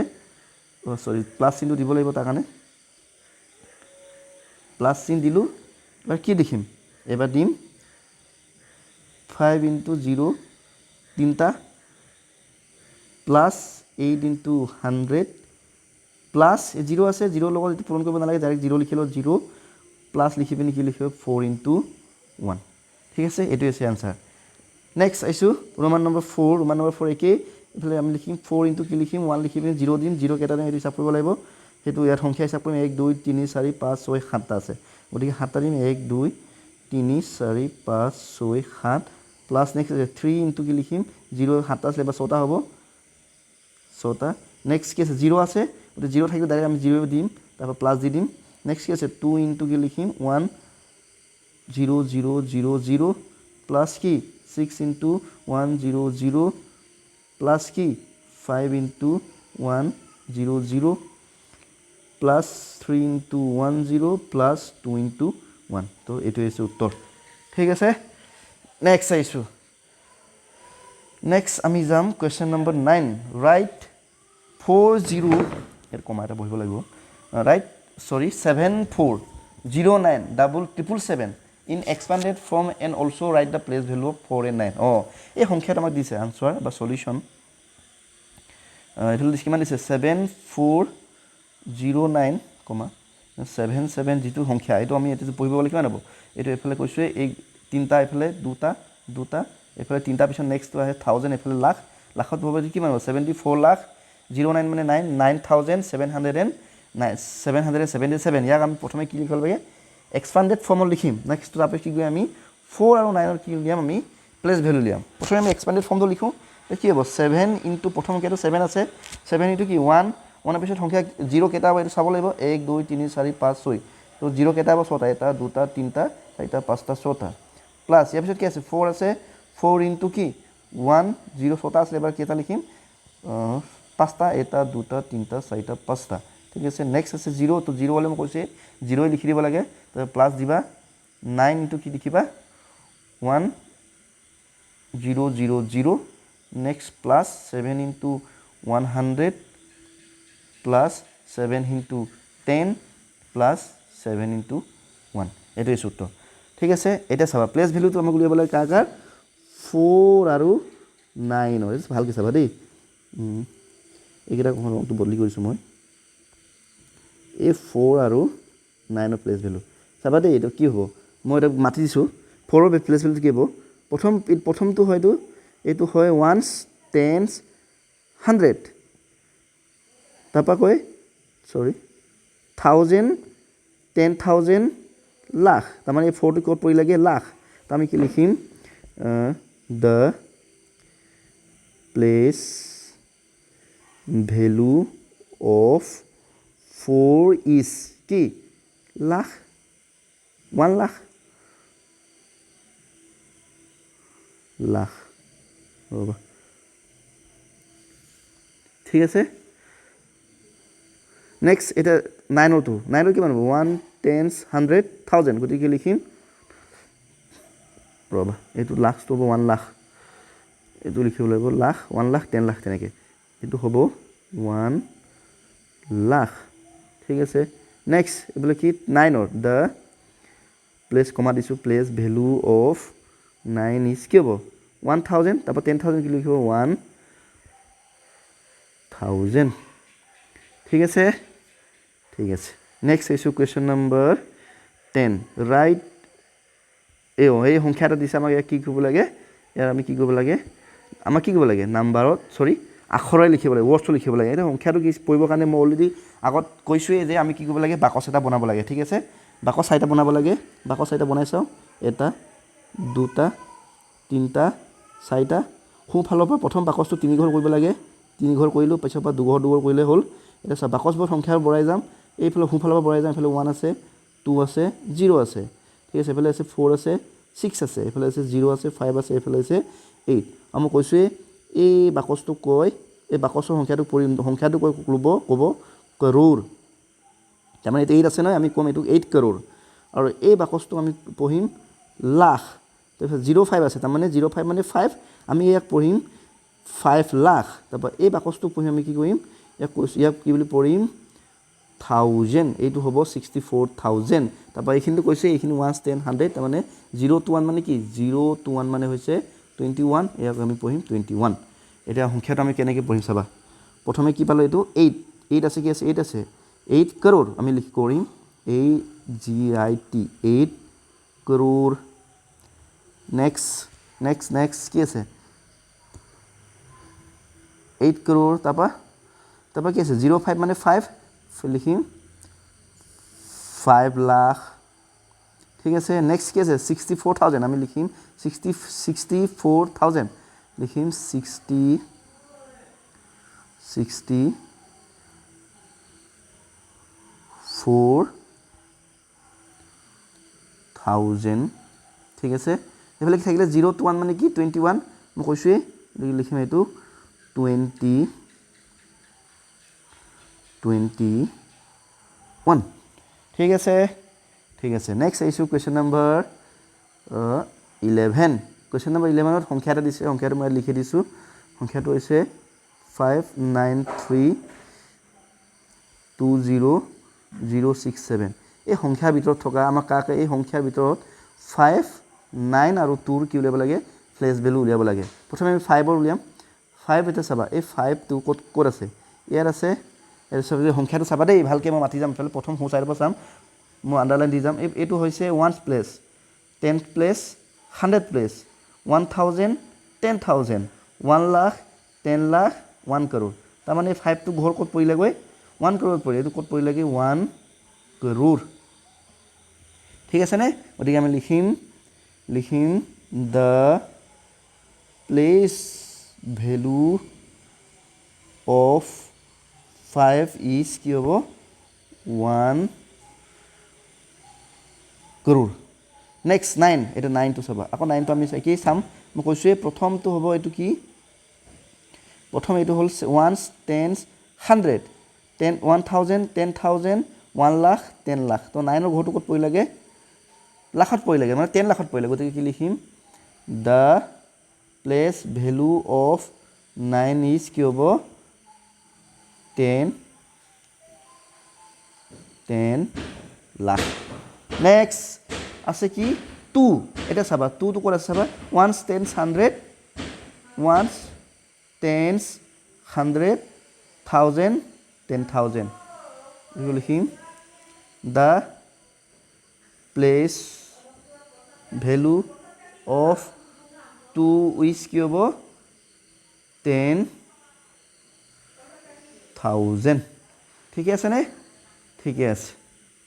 প্লাছ চিনটো দিব লাগিব তাৰ কাৰণে প্লাছ চিন দিলোঁ এবাৰ কি লিখিম এবাৰ দিম 5 ইনটু 0 3টা প্লাছ 8 ইনটু 100 প্লাছ 0 আছে 0ৰ লগত এইটো পূৰণ কৰিব নালাগে ডাইৰেক্ট 0 লিখি লওঁ 0 প্লাছ লিখি পিনি কি লিখিব 4 ইনটু 1 ঠিক আছে এইটো হৈছে এনচাৰ নেক্সট আহিছোঁ ৰোমান নম্বৰ 4 একেই এইফালে আমি লিখিম 4 ইনটু কি লিখিম 1 লিখি পিনি 0 দিম 0 কেইটা দিম এইটো হিচাপ কৰিব লাগিব সেইটো ইয়াত সংখ্যা হিচাপ কৰিম 1 2 3 4 5 6 7টা আছে গতিকে 7টা দিম 1 2 তিনি 4 5 6 7 প্লাছ নেক্সট 3 ইনটু কি লিখিম 0 7টা আছে বা 6টা হ'ব 6টা নেক্সট কি আছে 0 আছে তো 0 থাকিলে ডাইৰেক্ট আমি 0 দিম তারপর প্লাস দি দিম নেক্সট কি আছে 2 ইনটু কি লিখিম 1 0 0 0 0 প্লাস কি 6 ইনটু 1 0 0 প্লাস কি 5 into 1 0 0 plus 3 into 1 0 plus 2 into 1 তো এইটো হৈছে উত্তৰ ঠিক আছে নেক্সট আইছো নেক্সট আমি যাম কোৱেশ্চন নম্বৰ 9 ৰাইট 40 এর কমা এটা বহিব লাগিব right sorry 74097777 in expanded form and also write the place value of 4 and 9 এই সংখ্যাটা আমাক দিছে আনসার বা সলিউশন এটা কিমান দিছে 7409 77 যেটো সংখ্যা এটো আমি এটো পঢ়িব লাগিব কিমান হ'ব এটো এফালে কৈছো এই তিনটা এফালে দুটা দুটা এফালে তিনটা পিছত নেক্সট আহে 1000 এফালে লাখ লাখত হ'ব কিমান হ'ব 74 লাখ 09 মানে 9777 ইয়াক আমি প্ৰথমে কি লিখিব লাগে এক্সপান্ডেড ফৰ্মত লিখিম নেক্সট তাৰপিছত কি আমি 4 আৰু 9 ৰ কি লিয়াম আমি প্লেস ভ্যালু লিয়াম প্ৰথমে আমি এক্সপান্ডেড ফৰ্মটো লিখো কি হ'ব 7 ইনটু প্ৰথম কেটো 7 আছে 7 ইনটু কি 1 1 পিছত সংখ্যা 0 কেটা হ'ব এটো চাব লাগিব 1 2 3 4 5 6 তো 0 কেটা হ'ব 6টা এটা দুটা তিনটা চাৰিটা পাঁচটা 6টা প্লাস ইয়াৰ পিছত কি আছে 4 আছে 4 ইনটু কি 1 0 6টা আছে এবাৰ কেটা লিখিম পাঁচটা এটা দুটা তিনটা চাৰিটা পাঁচটা ঠিক আছে নেক্সট আছে 0 তো 0 হলে মই কৈছে 0 লিখি দিব লাগে তো প্লাস দিবা 9 ইনটু কি লিখিবা 1 0 0 0 next plus 7 into 100 plus 7 into 10 plus 7 into 1 এটো সূত্র ঠিক আছে এটা চাবা প্লেস ভ্যালু তো আমাক উলিয়াব লাগে কাকাৰ 4 আৰু 9 হয় ভালকৈ চাবা দেই এইকেইটা ৰংটো বদলি কৰিছো মই এই 4 আৰু 9 ৰ প্লেস ভ্যালু চাবা দেই এটা কি হ'ব মই এটা মাতি দিছো 4 ৰ প্লেস ভ্যালু কি হ'ব প্ৰথমটো হয়তো এইটো হয় 1 10 100 তাপা কয় সৰি 1000 10000 লাখ তাৰ মানে 4 টো ক'ত পৰি লাগে লাখ তো আমি কি লিখিম the place value of 4 is কি লাখ 1 লাখ লাখ ৰবা ঠিক আছে নেক্সট এটা 9 ৰ 9 ৰ কিমান হ'ব 1 10 100 1000 গতিকে লিখিম ৰবা এটো লাখ তো হ'ব 1 লাখ এটো লিখিব লাগিব লাখ 1 লাখ 10 লাখ তেনেকে এটো হ'ব 1 লাখ ঠিক আছে নেক্সট এবলে কি 9 ৰ the place কমা দিছো place value of 9 is কি হ'ব 1000 তারপর 10000 কি লিখিব 1000 ঠিক আছে নেক্সট এসো কোয়েশ্চন নাম্বার 10 রাইট এই সংখ্যাটা দিছে আমাক কি কৰিব লাগে ইয়াৰ আমি কি কৰিব লাগে আমাক কি কৰিব লাগে নাম্বাৰত সৰি আখৰে লিখিব লাগে ওয়াৰ্ডস লিখিব লাগে এটা সংখ্যাটো কি পঢ়িবৰ কাৰণে মই অলৰেডি আগত কৈছোৱে যে আমি কি কৰিব লাগে বাকস এটা বনাব লাগে ঠিক আছে বাকস চাৰিটা বনাব লাগে বাকস চাৰিটা বনাইছো এটা দুটা তিনটা চাৰিটা সোঁফালৰ পৰা প্ৰথম বাকসটো 3 ঘৰ কৰিব লাগে 3 ঘৰ কৰিলো পিছৰ পৰা 2 ঘৰ কৰিলে হ'ল এটা সব বাকসবোৰ সংখ্যা বঢ়াই যাম এইফালে সোঁফালৰ পৰা বঢ়াই যাম এইফালে 1 আছে 2 আছে 0 আছে ঠিক আছে এইফালে আছে 4 আছে 6 আছে এইফালে আছে 0 আছে 5 আছে এইফালে আছে 8 আমি কৈছোৱে এই বাকসটো কয় এই বাকসৰ সংখ্যাটো ক'ব কৰ'ৰ তাৰমানে এটা 8 আছে নহয় আমি কম এটো 8 কৰ'ৰ আৰু এই বাকসটো আমি পঢ়িম লাখ তাৰপিছত 05 আছে তাৰমানে 05 মানে 5 আমি ইয়াক পঢ়িম 5 লাখ তাৰপৰা এই বাকসটো পঢ়িম আমি কি কৰিম ইয়াক কি বুলি পঢ়িম 1000 এইটো হ'ব 64000 তাৰপৰা এইখিনিটো কৈছে এইখিনি 1 10 100 তাৰমানে 0 to 1 মানে কি 0 to 1 মানে হৈছে 21 ইয়াক আমি পঢ়িম 21 এটা সংখ্যাটো আমি কেনেকৈ পঢ়িম চাবা প্ৰথমে কি পালো এইটো 8 আছে কি আছে 8 আছে 8 কৰ'ৰ আমি লিখি কৰিম AGIT 8 কৰ'ৰ next কি আছে 8 কৰ'ৰ তাৰপা কি আছে 05 মানে 5 লিখিম 5 লাখ ঠিক আছে নেক্সট কি আছে 64,000 আমি লিখিম 64,000 লিখিম 64,000 ঠিক আছে এইফালে কি থাকিলে 0 to 1 মানে কি 21 মই কৈছোৱে লিখিম এইটো 21 ঠিক আছে নেক্সট আহিছোঁ কুৱেশ্যন নম্বৰ 11 কুৱেশ্যন নম্বৰ 11ত সংখ্যা এটা দিছে সংখ্যাটো মই লিখি দিছোঁ সংখ্যাটো হৈছে 5932067 এই সংখ্যাৰ ভিতৰত থকা আমাৰ কাকে এই সংখ্যাৰ ভিতৰত 5 9 আৰু 2 কি উলিয়াব লাগে ফ্লেশ ভেলু উলিয়াব লাগে প্ৰথমে আমি 5 উলিয়াম 5 এটা চাবা এই 5 টো ক'ত আছে ইয়াত আছে এই সব সংখ্যাটো চাবা দেই ভালকে মই মাতি যাম তাহলে প্ৰথম হো চাইডৰ পৰা চাম মই আন্ডাৰলাইন দি যাম এইটো হৈছে 1 place 10 place 100 place 1000 10000 1 lakh 10 lakh 1 crore তাৰ মানে 5 টো ঘৰ ক'ত পৰিলে গৈ 1 crore পৰি এইটো ক'ত পৰিলে গৈ 1 crore ঠিক আছে নে গতিকে আমি লিখিম the place value of 5 is কি হ'ব 1 crore next 9 এটা 9 to চাবা আকৌ 9 to আমি কি চাম মই কৈছোৱে প্ৰথমটো হ'ব এটো কি প্ৰথম এটো হল 1 10 100 10 1000 10000 1 লাখ 10 লাখ তো 9 ৰ ঘৰটো ক'ত পৰি লাগে লাখত পৰি লাগে মানে 10 লাখত পৰি লাগে গতিকে কি লিখিম the place value of 9 is কি হ'ব 10 লাখ নেক্সট আছে কি 2 এটা চাবা 2 তো ক'ত আছে চাবা 1 10 100 1 10 100 1000 10000 এইটো লিখিম the place value of 2 is কি হ'ব 10,000 ঠিকে আছে নে ঠিকে আছে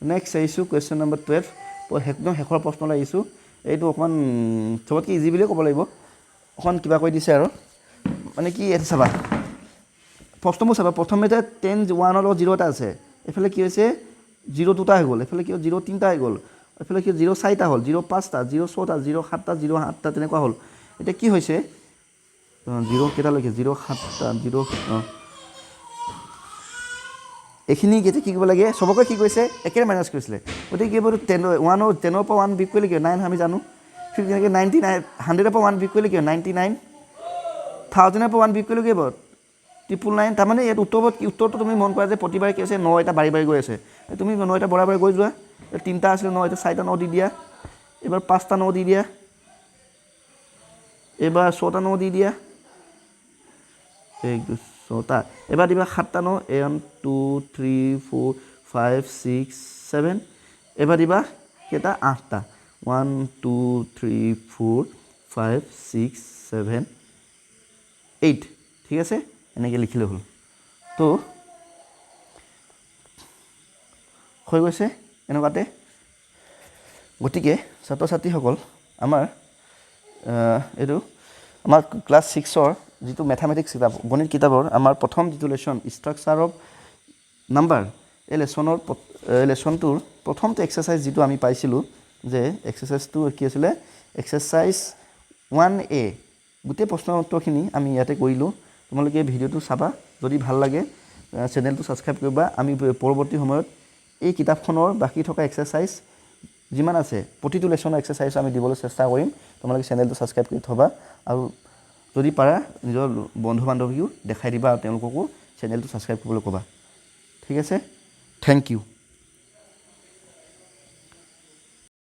নেক্সট আহিছোঁ কুৱেশ্যন নম্বৰ 12 একদম শেষৰ প্ৰশ্নলৈ আহিছোঁ এইটো অকণমান চবতকৈ ইজি বুলিয়ে ক'ব লাগিব অকণমান কিবা কৈ দিছে আৰু মানে কি এইটো চাবা প্ৰশ্নবোৰ চাবা প্ৰথমতে 10 1 ৰ লগত 0 এটা আছে এইফালে কি হৈছে 0 দুটা হৈ গ'ল এইফালে কি 0 তিনিটা হৈ গ'ল এইফালে কি 0 চাৰিটা হ'ল 0 পাঁচটা 0 ছটা 0 সাতটা 0 আঠটা তেনেকুৱা হ'ল এতিয়া কি হৈছে 0 কেইটালৈকে 0 সাতটা 0 এইখিনি কি কৰিব লাগে সবকে কি কৈছে একেৰে মাইনাছ কৰিছিলে গতিকে কি হ'ব 10 ৰ পৰা 1 বিয়োগ কৰিলে কি 9 আমি জানো ঠিক তেনেকৈ 99 100 ৰ পৰা 1 বিয়োগ কৰিলে কি 99 1000 ৰ পৰা 1 বিয়োগ কৰিলে কি হ'ব 999 তাৰমানে ইয়াত উত্তৰটো তুমি মন কৰা যে প্ৰতিবাৰে কি আছে 9 এটা বাঢ়ি বাঢ়ি গৈ আছে তুমি 9 এটা বৰাবৰ গৈ যোৱা তিনিটা আছিল 9 এটা 4টা 9 দি দিয়া এবাৰ 5টা 9 দি দিয়া এবাৰ 6টা 9 দি দিয়া 1 2 6টা এবাৰ দিবা 7টা 9 1 2 3 4 5 6 7 এবাৰ দিবা কেটা 8টা 1 2 3 4 5 6 7 8 ঠিক আছে এনেকৈ লিখিলে হ'ল তো হৈ গৈছে এনেকুৱাতে গতিকে ছাত্ৰ ছাত্ৰীসকল আমাৰ এইটো আমাৰ ক্লাছ 6ৰ যিটো মেথামেটিক্স কিতাপ গণিত কিতাপৰ আমাৰ প্ৰথম যিটো লেছন ষ্ট্ৰাকচাৰ অফ নাম্বাৰ এই লেছনটোৰ প্ৰথমটো এক্সাৰচাইজ যিটো আমি পাইছিলোঁ যে এক্সাৰচাইজটো কি আছিলে এক্সাৰচাইজ 1A গোটেই প্ৰশ্নৰ উত্তৰখিনি আমি ইয়াতে কৰিলোঁ তোমালোকে ভিডিঅ'টো চাবা যদি ভাল লাগে চেনেলটো ছাবস্ক্ৰাইব কৰিবা আমি পৰৱৰ্তী সময়ত এই কিতাপখনৰ বাকি থকা এক্সাৰচাইজ যিমান আছে প্ৰতিটো লেছনৰ এক্সাৰচাইজ আমি দিবলৈ চেষ্টা কৰিম তোমালোকে চেনেলটো ছাবস্ক্ৰাইব কৰি থবা আৰু যদি পাৰা নিজৰ বন্ধু বান্ধৱীও দেখাই দিবা আৰু তেওঁলোককো চেনেলটো ছাবস্ক্ৰাইব কৰিবলৈ ক'বা ঠিক আছে থেংক ইউ